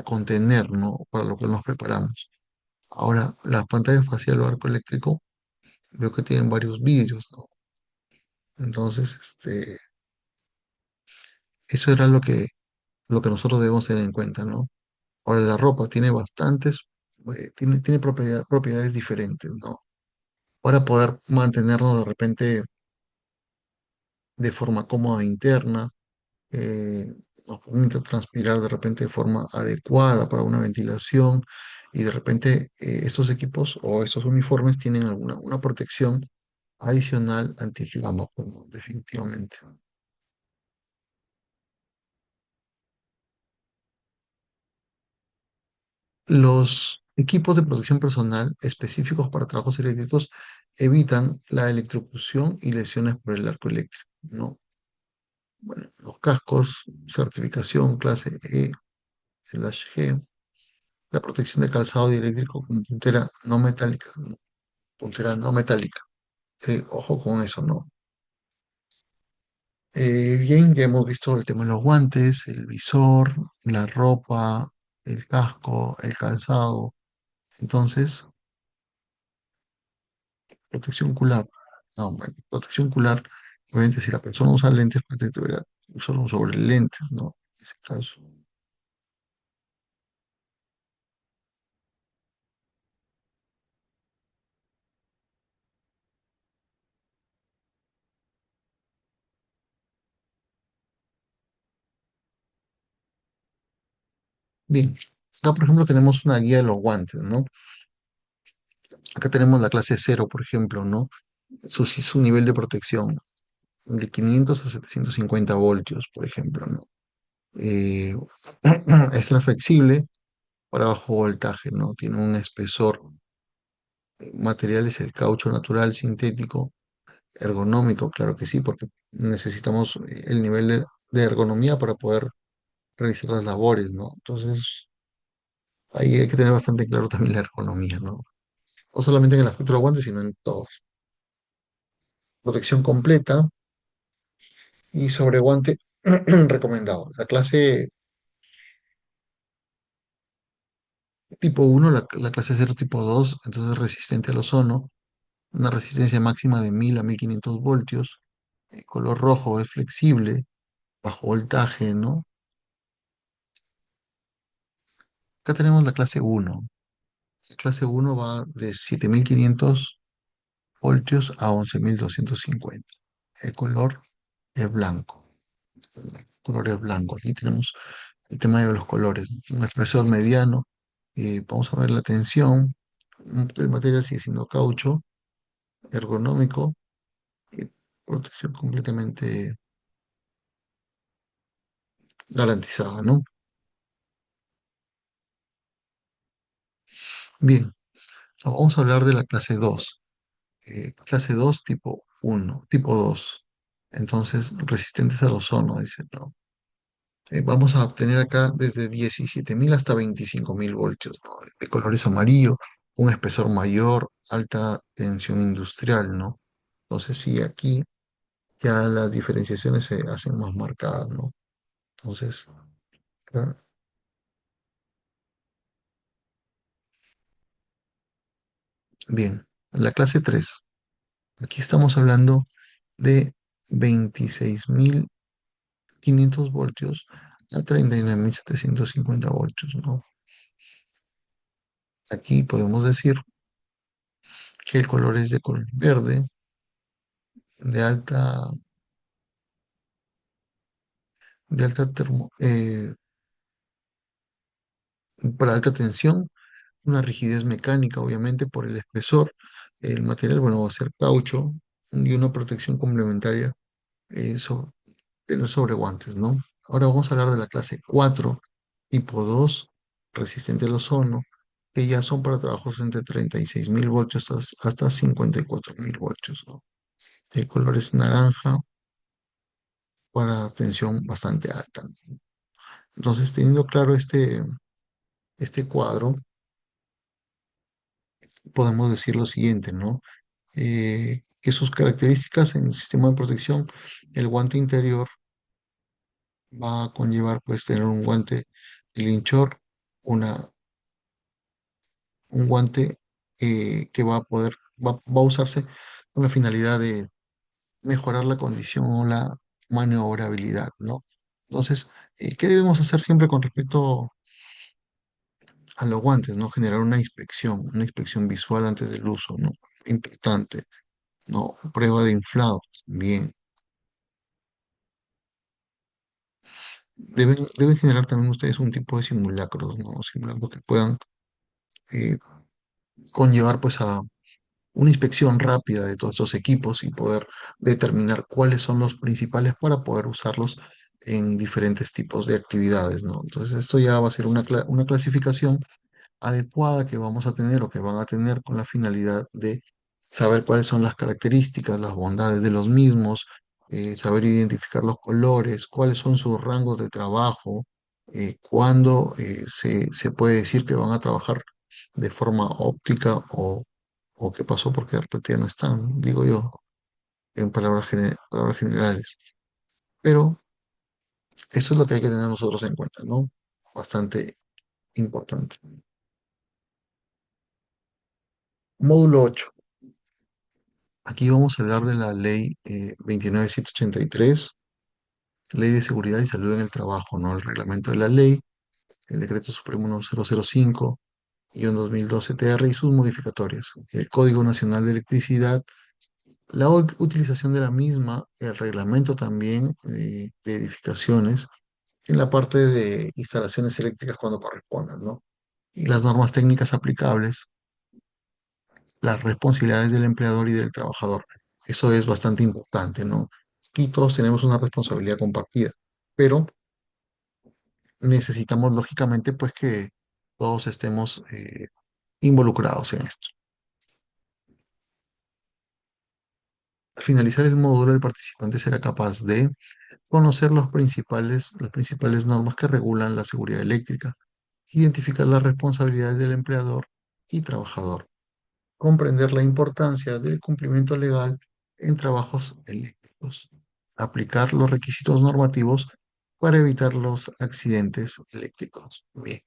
contener, ¿no? Para lo que nos preparamos. Ahora, las pantallas facial o arco eléctrico, veo que tienen varios vidrios, ¿no? Entonces, eso era lo que nosotros debemos tener en cuenta, ¿no? Ahora, la ropa tiene tiene propiedades diferentes, ¿no? Para poder mantenernos de repente de forma cómoda interna, eh, nos permite transpirar de repente de forma adecuada para una ventilación y de repente estos equipos o estos uniformes tienen una protección adicional antiflama, pues, ¿no? Definitivamente. Los equipos de protección personal específicos para trabajos eléctricos evitan la electrocución y lesiones por el arco eléctrico, ¿no? Bueno, los cascos, certificación clase E/G, la protección de calzado dieléctrico con puntera no metálica, ¿no? Puntera no metálica. Ojo con eso, ¿no? Bien, ya hemos visto el tema de los guantes, el visor, la ropa, el casco, el calzado. Entonces, protección ocular. No, bueno, protección ocular, obviamente si la persona usa lentes, pues deberá usar un sobre lentes, ¿no? En ese caso. Bien, acá por ejemplo tenemos una guía de los guantes, ¿no? Acá tenemos la clase cero, por ejemplo, ¿no? Su nivel de protección, de 500 a 750 voltios, por ejemplo, ¿no? Eh, extra flexible para bajo voltaje, ¿no? Tiene un espesor, material es el caucho natural, sintético, ergonómico, claro que sí, porque necesitamos el nivel de ergonomía para poder realizar las labores, ¿no? Entonces, ahí hay que tener bastante claro también la ergonomía, ¿no? No solamente en el aspecto de los guantes, sino en todos. Protección completa y sobre guante recomendado. La clase tipo uno, la clase cero tipo 2, entonces resistente al ozono, una resistencia máxima de 1000 a 1500 voltios, color rojo, es flexible, bajo voltaje, ¿no? Acá tenemos la clase uno. La clase uno va de 7500 voltios a 11250. El color es blanco. El color es blanco. Aquí tenemos el tema de los colores, ¿no? Un espesor mediano. Vamos a ver la tensión. El material sigue siendo caucho, ergonómico y protección completamente garantizada, ¿no? Bien, vamos a hablar de la clase 2. Clase 2 tipo uno, tipo 2. Entonces, resistentes al ozono, dice, ¿no? Vamos a obtener acá desde 17.000 hasta 25.000 voltios, ¿no? De colores amarillo, un espesor mayor, alta tensión industrial, ¿no? Entonces, sí, aquí ya las diferenciaciones se hacen más marcadas, ¿no? Entonces, ah, bien, la clase 3. Aquí estamos hablando de 26.500 voltios a 39.750 voltios, ¿no? Aquí podemos decir que el color es de color verde, de alta, de alta para alta tensión, una rigidez mecánica, obviamente, por el espesor. El material, bueno, va a ser caucho y una protección complementaria tener sobre guantes, ¿no? Ahora vamos a hablar de la clase 4 tipo 2 resistente al ozono, que ya son para trabajos entre 36.000 voltios hasta 54.000 voltios, ¿no? El color es naranja para tensión bastante alta, ¿no? Entonces, teniendo claro este cuadro, podemos decir lo siguiente, ¿no? Que sus características en el sistema de protección, el guante interior va a conllevar, pues, tener un guante linchor, una, un guante que va a usarse con la finalidad de mejorar la condición o la maniobrabilidad, ¿no? Entonces, ¿qué debemos hacer siempre con respecto a los guantes, ¿no? Generar una inspección visual antes del uso, ¿no? Importante, ¿no? Prueba de inflado, bien. Deben generar también ustedes un tipo de simulacros, ¿no? Simulacros que puedan eh, conllevar, pues, a una inspección rápida de todos estos equipos y poder determinar cuáles son los principales para poder usarlos en diferentes tipos de actividades, ¿no? Entonces, esto ya va a ser una clasificación adecuada que vamos a tener o que van a tener con la finalidad de saber cuáles son las características, las bondades de los mismos, saber identificar los colores, cuáles son sus rangos de trabajo, cuándo se puede decir que van a trabajar de forma óptica o qué pasó porque de repente ya no están, digo yo, en palabras generales. Pero eso es lo que hay que tener nosotros en cuenta, ¿no? Bastante importante. Módulo 8. Aquí vamos a hablar de la ley 29783, Ley de Seguridad y Salud en el Trabajo, ¿no? El reglamento de la ley, el Decreto Supremo número 005-2012 TR y sus modificatorias, el Código Nacional de Electricidad, la utilización de la misma, el reglamento también de edificaciones, en la parte de instalaciones eléctricas cuando correspondan, ¿no? Y las normas técnicas aplicables, las responsabilidades del empleador y del trabajador. Eso es bastante importante, ¿no? Aquí todos tenemos una responsabilidad compartida, pero necesitamos lógicamente pues que todos estemos involucrados en esto. Al finalizar el módulo, el participante será capaz de conocer las principales normas que regulan la seguridad eléctrica, identificar las responsabilidades del empleador y trabajador, comprender la importancia del cumplimiento legal en trabajos eléctricos, aplicar los requisitos normativos para evitar los accidentes eléctricos. Bien,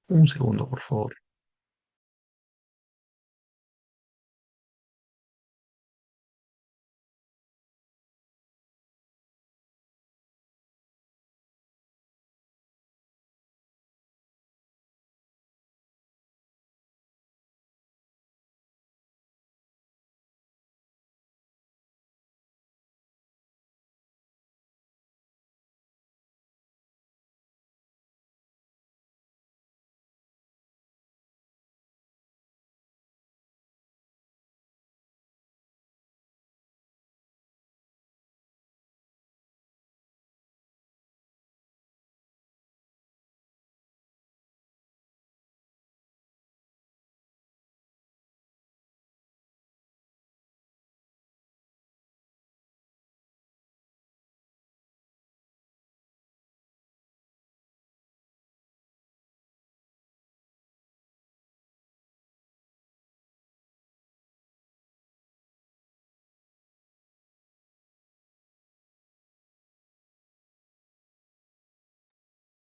un segundo, por favor.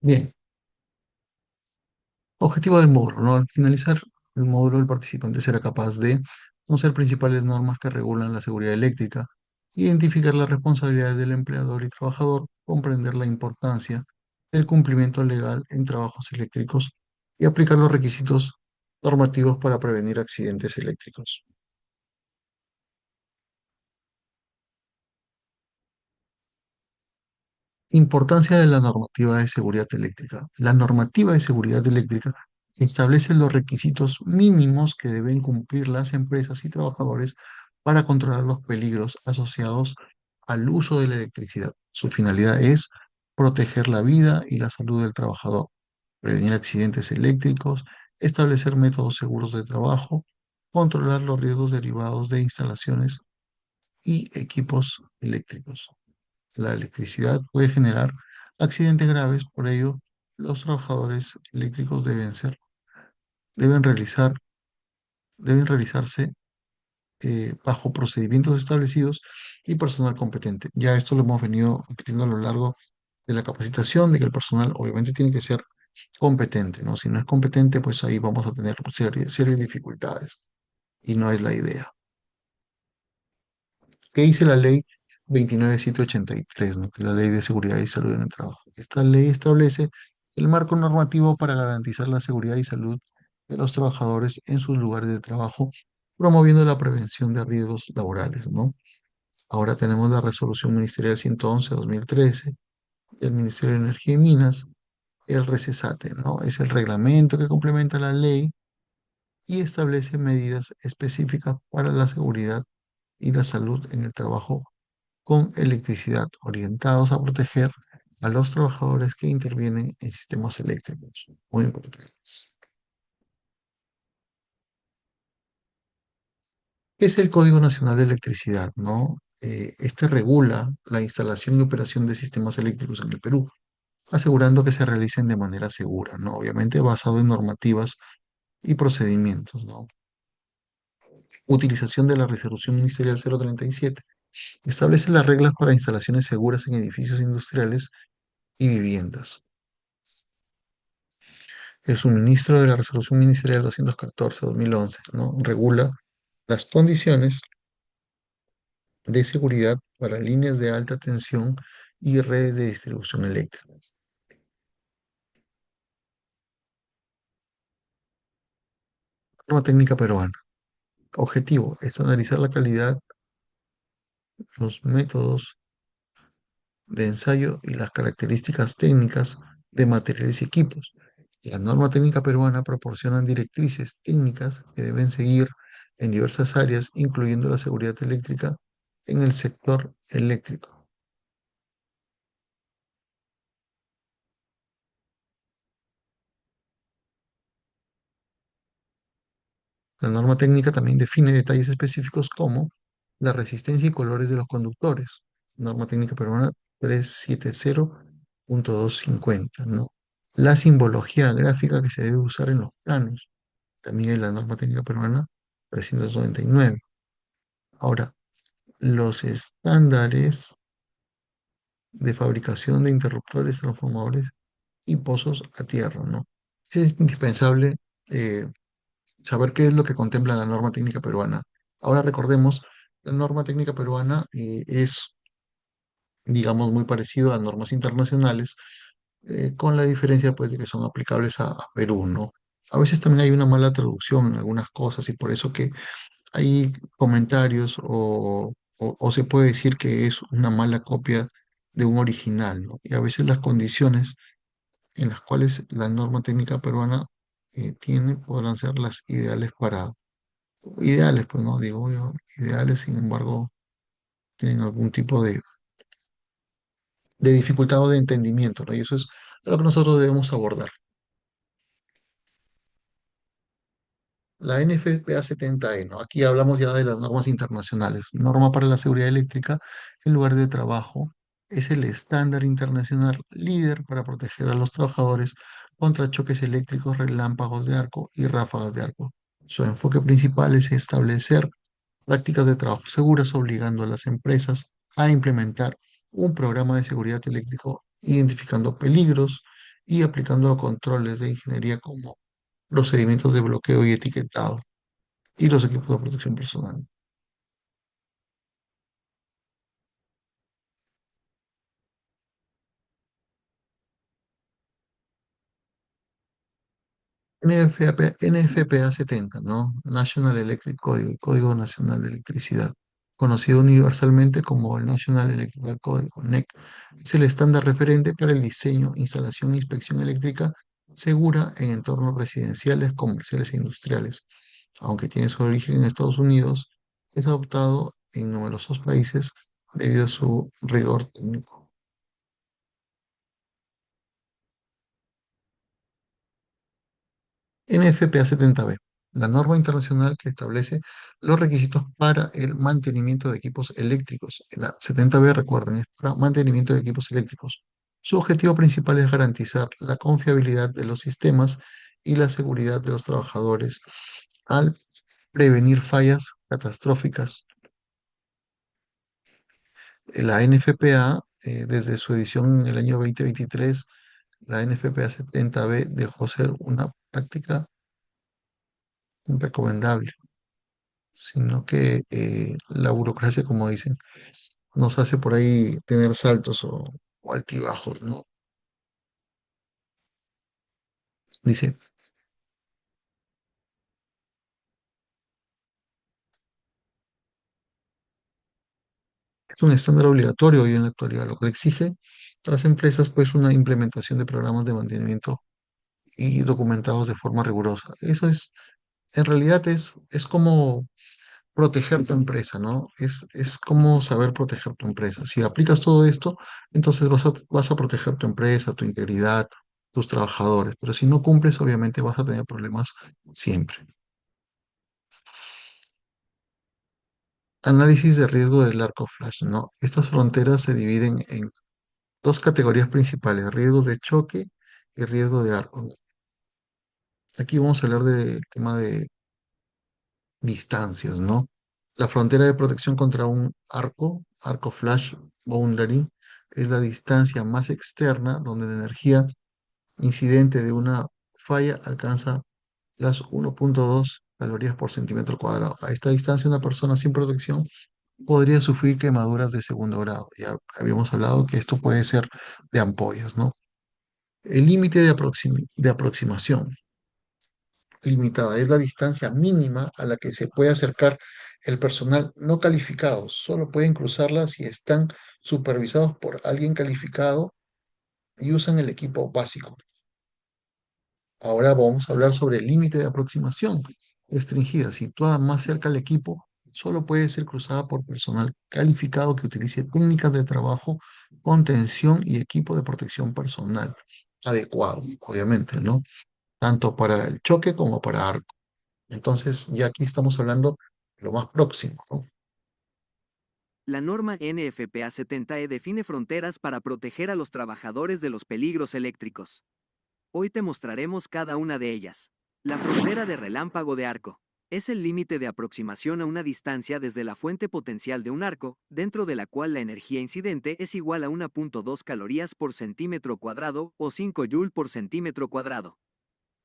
Bien, objetivo del módulo, ¿no? Al finalizar el módulo, el participante será capaz de conocer principales normas que regulan la seguridad eléctrica, identificar las responsabilidades del empleador y trabajador, comprender la importancia del cumplimiento legal en trabajos eléctricos y aplicar los requisitos normativos para prevenir accidentes eléctricos. Importancia de la normativa de seguridad eléctrica. La normativa de seguridad eléctrica establece los requisitos mínimos que deben cumplir las empresas y trabajadores para controlar los peligros asociados al uso de la electricidad. Su finalidad es proteger la vida y la salud del trabajador, prevenir accidentes eléctricos, establecer métodos seguros de trabajo, controlar los riesgos derivados de instalaciones y equipos eléctricos. La electricidad puede generar accidentes graves, por ello los trabajadores eléctricos deben realizar, deben realizarse bajo procedimientos establecidos y personal competente. Ya esto lo hemos venido repitiendo a lo largo de la capacitación, de que el personal obviamente tiene que ser competente, ¿no? Si no es competente, pues ahí vamos a tener serias dificultades y no es la idea. ¿Qué dice la ley 29783, ¿no? Que es la ley de seguridad y salud en el trabajo? Esta ley establece el marco normativo para garantizar la seguridad y salud de los trabajadores en sus lugares de trabajo, promoviendo la prevención de riesgos laborales, ¿no? Ahora tenemos la resolución ministerial 111-2013 del Ministerio de Energía y Minas, el RECESATE, ¿no? Es el reglamento que complementa la ley y establece medidas específicas para la seguridad y la salud en el trabajo con electricidad, orientados a proteger a los trabajadores que intervienen en sistemas eléctricos. Muy importante. ¿Qué es el Código Nacional de Electricidad, no? Este regula la instalación y operación de sistemas eléctricos en el Perú, asegurando que se realicen de manera segura, ¿no? Obviamente basado en normativas y procedimientos, ¿no? Utilización de la Resolución Ministerial 037. Establece las reglas para instalaciones seguras en edificios industriales y viviendas. El suministro de la Resolución Ministerial 214-2011, ¿no? Regula las condiciones de seguridad para líneas de alta tensión y redes de distribución eléctrica. Norma técnica peruana. Objetivo, estandarizar la calidad, los métodos de ensayo y las características técnicas de materiales y equipos. La norma técnica peruana proporciona directrices técnicas que deben seguir en diversas áreas, incluyendo la seguridad eléctrica en el sector eléctrico. La norma técnica también define detalles específicos como la resistencia y colores de los conductores. Norma técnica peruana 370.250, ¿no? La simbología gráfica que se debe usar en los planos. También hay la norma técnica peruana 399. Ahora, los estándares de fabricación de interruptores, transformadores y pozos a tierra, ¿no? Es indispensable eh, saber qué es lo que contempla la norma técnica peruana. Ahora recordemos, la norma técnica peruana es, digamos, muy parecido a normas internacionales, con la diferencia, pues, de que son aplicables a Perú, ¿no? A veces también hay una mala traducción en algunas cosas y por eso que hay comentarios o se puede decir que es una mala copia de un original, ¿no? Y a veces las condiciones en las cuales la norma técnica peruana tiene podrán ser las ideales ideales, pues no digo yo, ideales, sin embargo, tienen algún tipo de dificultad o de entendimiento, ¿no? Y eso es lo que nosotros debemos abordar. La NFPA 70E, ¿no? Aquí hablamos ya de las normas internacionales. Norma para la seguridad eléctrica en lugar de trabajo es el estándar internacional líder para proteger a los trabajadores contra choques eléctricos, relámpagos de arco y ráfagas de arco. Su enfoque principal es establecer prácticas de trabajo seguras, obligando a las empresas a implementar un programa de seguridad eléctrico, identificando peligros y aplicando controles de ingeniería como procedimientos de bloqueo y etiquetado y los equipos de protección personal. NFPA 70, ¿no? National Electric Code, Código Nacional de Electricidad. conocido universalmente como el National Electrical Code, o NEC. Es el estándar referente para el diseño, instalación e inspección eléctrica segura en entornos residenciales, comerciales e industriales. Aunque tiene su origen en Estados Unidos, es adoptado en numerosos países debido a su rigor técnico. NFPA 70B, la norma internacional que establece los requisitos para el mantenimiento de equipos eléctricos. La 70B, recuerden, es para mantenimiento de equipos eléctricos. Su objetivo principal es garantizar la confiabilidad de los sistemas y la seguridad de los trabajadores al prevenir fallas catastróficas. La NFPA, desde su edición en el año 2023, la NFPA 70B dejó ser una práctica recomendable, sino que la burocracia, como dicen, nos hace por ahí tener saltos o altibajos, ¿no? Dice, es un estándar obligatorio hoy en la actualidad, lo que exige a las empresas, pues, una implementación de programas de mantenimiento y documentados de forma rigurosa. Eso es, en realidad es como proteger tu empresa, ¿no? Es como saber proteger tu empresa. Si aplicas todo esto, entonces vas a proteger tu empresa, tu integridad, tus trabajadores. Pero si no cumples, obviamente vas a tener problemas siempre. Análisis de riesgo del arco flash, ¿no? Estas fronteras se dividen en dos categorías principales, riesgo de choque y riesgo de arco, ¿no? Aquí vamos a hablar del tema de distancias, ¿no? La frontera de protección contra un arco flash boundary, es la distancia más externa donde la energía incidente de una falla alcanza las 1,2 calorías por centímetro cuadrado. A esta distancia, una persona sin protección podría sufrir quemaduras de segundo grado. Ya habíamos hablado que esto puede ser de ampollas, ¿no? El límite de aproximación limitada es la distancia mínima a la que se puede acercar el personal no calificado. Solo pueden cruzarla si están supervisados por alguien calificado y usan el equipo básico. Ahora vamos a hablar sobre el límite de aproximación restringida, situada más cerca al equipo, solo puede ser cruzada por personal calificado que utilice técnicas de trabajo, contención y equipo de protección personal adecuado, obviamente, ¿no? Tanto para el choque como para arco. Entonces, ya aquí estamos hablando de lo más próximo, ¿no? La norma NFPA 70E define fronteras para proteger a los trabajadores de los peligros eléctricos. Hoy te mostraremos cada una de ellas. La frontera de relámpago de arco. Es el límite de aproximación a una distancia desde la fuente potencial de un arco, dentro de la cual la energía incidente es igual a 1,2 calorías por centímetro cuadrado o 5 joule por centímetro cuadrado.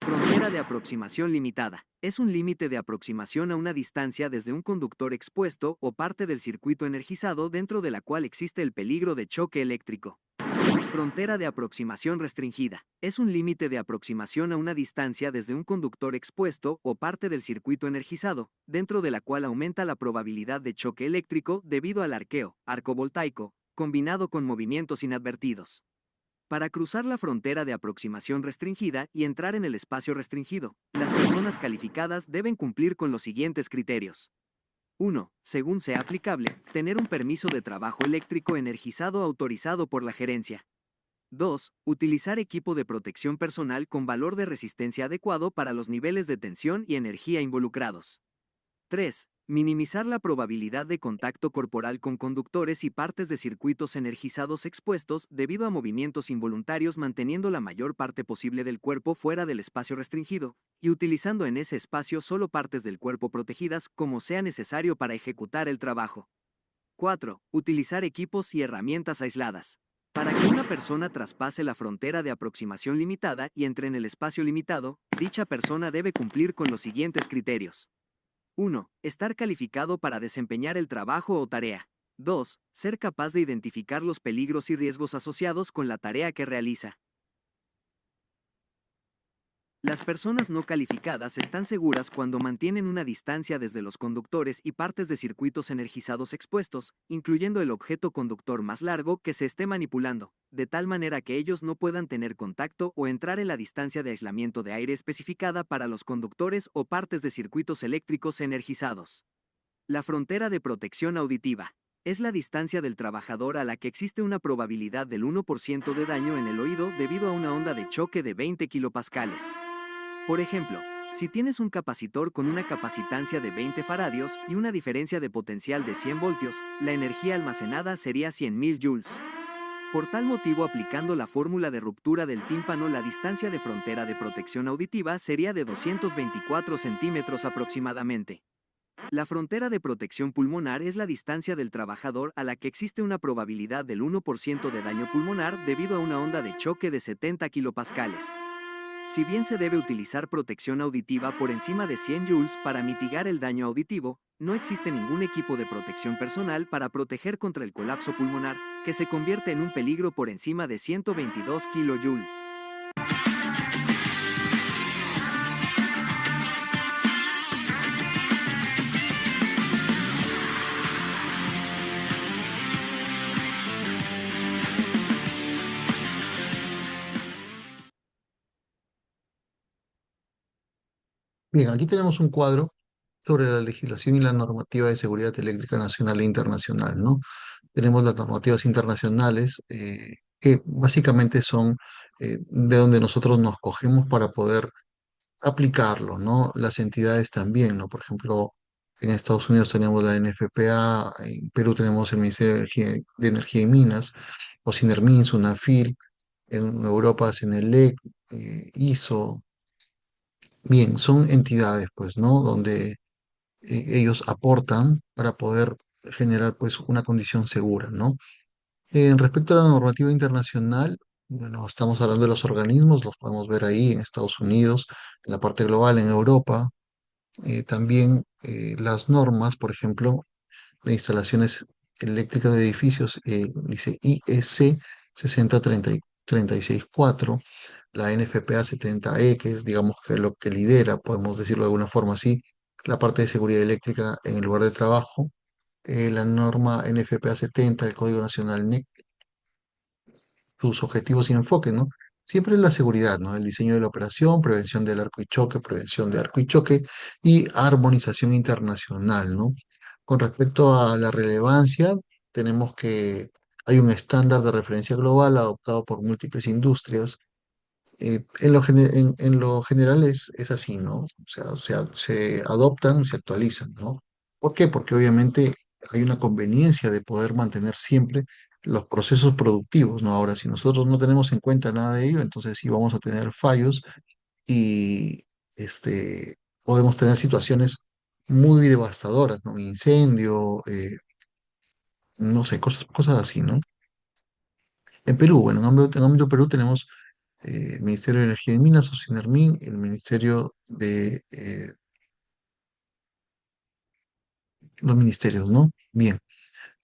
Frontera de aproximación limitada. Es un límite de aproximación a una distancia desde un conductor expuesto o parte del circuito energizado dentro de la cual existe el peligro de choque eléctrico. Frontera de aproximación restringida. Es un límite de aproximación a una distancia desde un conductor expuesto o parte del circuito energizado, dentro de la cual aumenta la probabilidad de choque eléctrico debido al arco voltaico, combinado con movimientos inadvertidos. Para cruzar la frontera de aproximación restringida y entrar en el espacio restringido, las personas calificadas deben cumplir con los siguientes criterios. 1. Según sea aplicable, tener un permiso de trabajo eléctrico energizado autorizado por la gerencia. 2. Utilizar equipo de protección personal con valor de resistencia adecuado para los niveles de tensión y energía involucrados. 3. Minimizar la probabilidad de contacto corporal con conductores y partes de circuitos energizados expuestos debido a movimientos involuntarios, manteniendo la mayor parte posible del cuerpo fuera del espacio restringido, y utilizando en ese espacio solo partes del cuerpo protegidas como sea necesario para ejecutar el trabajo. 4. Utilizar equipos y herramientas aisladas. Para que una persona traspase la frontera de aproximación limitada y entre en el espacio limitado, dicha persona debe cumplir con los siguientes criterios. 1. Estar calificado para desempeñar el trabajo o tarea. 2. Ser capaz de identificar los peligros y riesgos asociados con la tarea que realiza. Las personas no calificadas están seguras cuando mantienen una distancia desde los conductores y partes de circuitos energizados expuestos, incluyendo el objeto conductor más largo que se esté manipulando, de tal manera que ellos no puedan tener contacto o entrar en la distancia de aislamiento de aire especificada para los conductores o partes de circuitos eléctricos energizados. La frontera de protección auditiva es la distancia del trabajador a la que existe una probabilidad del 1% de daño en el oído debido a una onda de choque de 20 kilopascales. Por ejemplo, si tienes un capacitor con una capacitancia de 20 faradios y una diferencia de potencial de 100 voltios, la energía almacenada sería 100.000 joules. Por tal motivo, aplicando la fórmula de ruptura del tímpano, la distancia de frontera de protección auditiva sería de 224 centímetros aproximadamente. La frontera de protección pulmonar es la distancia del trabajador a la que existe una probabilidad del 1% de daño pulmonar debido a una onda de choque de 70 kilopascales. Si bien se debe utilizar protección auditiva por encima de 100 joules para mitigar el daño auditivo, no existe ningún equipo de protección personal para proteger contra el colapso pulmonar, que se convierte en un peligro por encima de 122 kJ. Bien, aquí tenemos un cuadro sobre la legislación y la normativa de seguridad eléctrica nacional e internacional, ¿no? Tenemos las normativas internacionales, que básicamente son de donde nosotros nos cogemos para poder aplicarlo, ¿no? Las entidades también, ¿no? Por ejemplo, en Estados Unidos tenemos la NFPA, en Perú tenemos el Ministerio de Energía y Minas, o Sinermin, Sunafil, en Europa Senelec, ISO. Bien, son entidades, pues, ¿no? Donde ellos aportan para poder generar, pues, una condición segura, ¿no? Respecto a la normativa internacional, bueno, estamos hablando de los organismos, los podemos ver ahí en Estados Unidos, en la parte global, en Europa. También las normas, por ejemplo, de instalaciones eléctricas de edificios, dice IEC 60364, la NFPA 70E, que es, digamos, que lo que lidera, podemos decirlo de alguna forma así, la parte de seguridad eléctrica en el lugar de trabajo, la norma NFPA 70, el Código Nacional NEC, sus objetivos y enfoque, ¿no? Siempre es la seguridad, ¿no? El diseño de la operación, prevención del arco y choque, prevención de arco y choque y armonización internacional, ¿no? Con respecto a la relevancia, tenemos que hay un estándar de referencia global adoptado por múltiples industrias. En lo general es así, ¿no? O sea, se adoptan, se actualizan, ¿no? ¿Por qué? Porque obviamente hay una conveniencia de poder mantener siempre los procesos productivos, ¿no? Ahora, si nosotros no tenemos en cuenta nada de ello, entonces sí vamos a tener fallos y podemos tener situaciones muy devastadoras, ¿no? Incendio, no sé, cosas así, ¿no? En Perú, bueno, en ámbito Perú tenemos el Ministerio de Energía y Minas, o SINERMIN, el Ministerio de los ministerios, ¿no? Bien,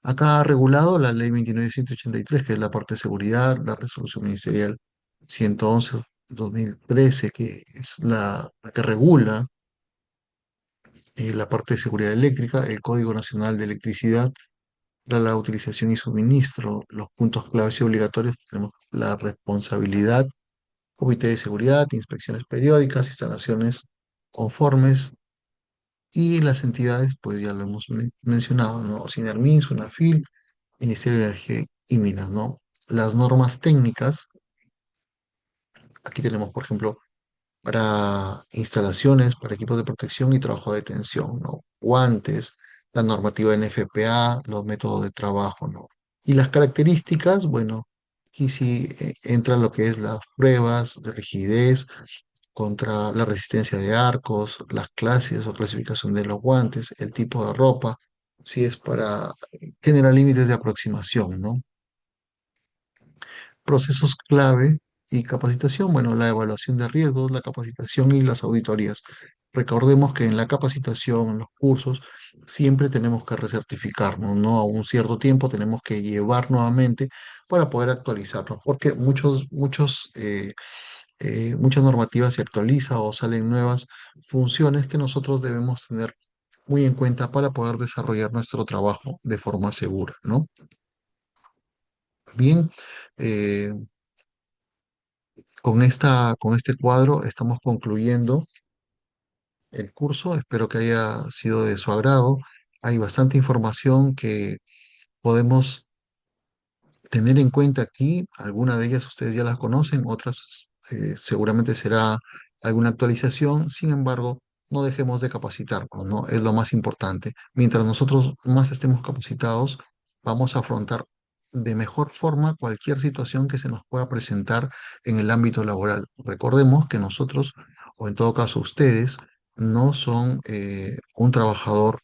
acá ha regulado la Ley 29.183, que es la parte de seguridad, la Resolución Ministerial 111/2013, que es la que regula la parte de seguridad eléctrica, el Código Nacional de Electricidad, para la utilización y suministro, los puntos claves y obligatorios, tenemos la responsabilidad, comité de seguridad, inspecciones periódicas, instalaciones conformes y las entidades, pues ya lo hemos mencionado, ¿no? Sinermin, Sunafil, Ministerio de Energía y Minas, ¿no? Las normas técnicas, aquí tenemos, por ejemplo, para instalaciones, para equipos de protección y trabajo de tensión, ¿no? Guantes, la normativa NFPA, los métodos de trabajo, ¿no? Y las características, bueno, aquí sí entra lo que es las pruebas de rigidez contra la resistencia de arcos, las clases o clasificación de los guantes, el tipo de ropa, si es para generar límites de aproximación, ¿no? Procesos clave y capacitación, bueno, la evaluación de riesgos, la capacitación y las auditorías. Recordemos que en la capacitación, en los cursos, siempre tenemos que recertificarnos, ¿no? A un cierto tiempo tenemos que llevar nuevamente para poder actualizarnos, porque muchos mucha normativa se actualiza o salen nuevas funciones que nosotros debemos tener muy en cuenta para poder desarrollar nuestro trabajo de forma segura, ¿no? Bien, eh, con este cuadro estamos concluyendo el curso. Espero que haya sido de su agrado. Hay bastante información que podemos tener en cuenta aquí. Algunas de ellas ustedes ya las conocen, otras seguramente será alguna actualización. Sin embargo, no dejemos de capacitarnos, ¿no? Es lo más importante. Mientras nosotros más estemos capacitados, vamos a afrontar de mejor forma cualquier situación que se nos pueda presentar en el ámbito laboral. Recordemos que nosotros, o en todo caso ustedes, no son un trabajador,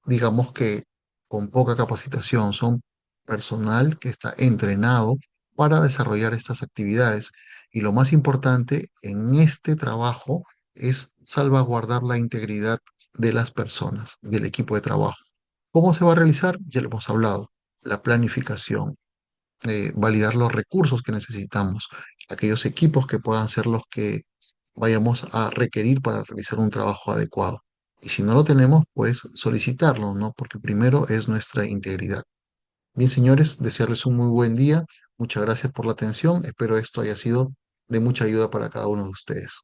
digamos que con poca capacitación, son personal que está entrenado para desarrollar estas actividades. Y lo más importante en este trabajo es salvaguardar la integridad de las personas, del equipo de trabajo. ¿Cómo se va a realizar? Ya lo hemos hablado. La planificación, validar los recursos que necesitamos, aquellos equipos que puedan ser los que vayamos a requerir para realizar un trabajo adecuado. Y si no lo tenemos, pues solicitarlo, ¿no? Porque primero es nuestra integridad. Bien, señores, desearles un muy buen día. Muchas gracias por la atención. Espero esto haya sido de mucha ayuda para cada uno de ustedes.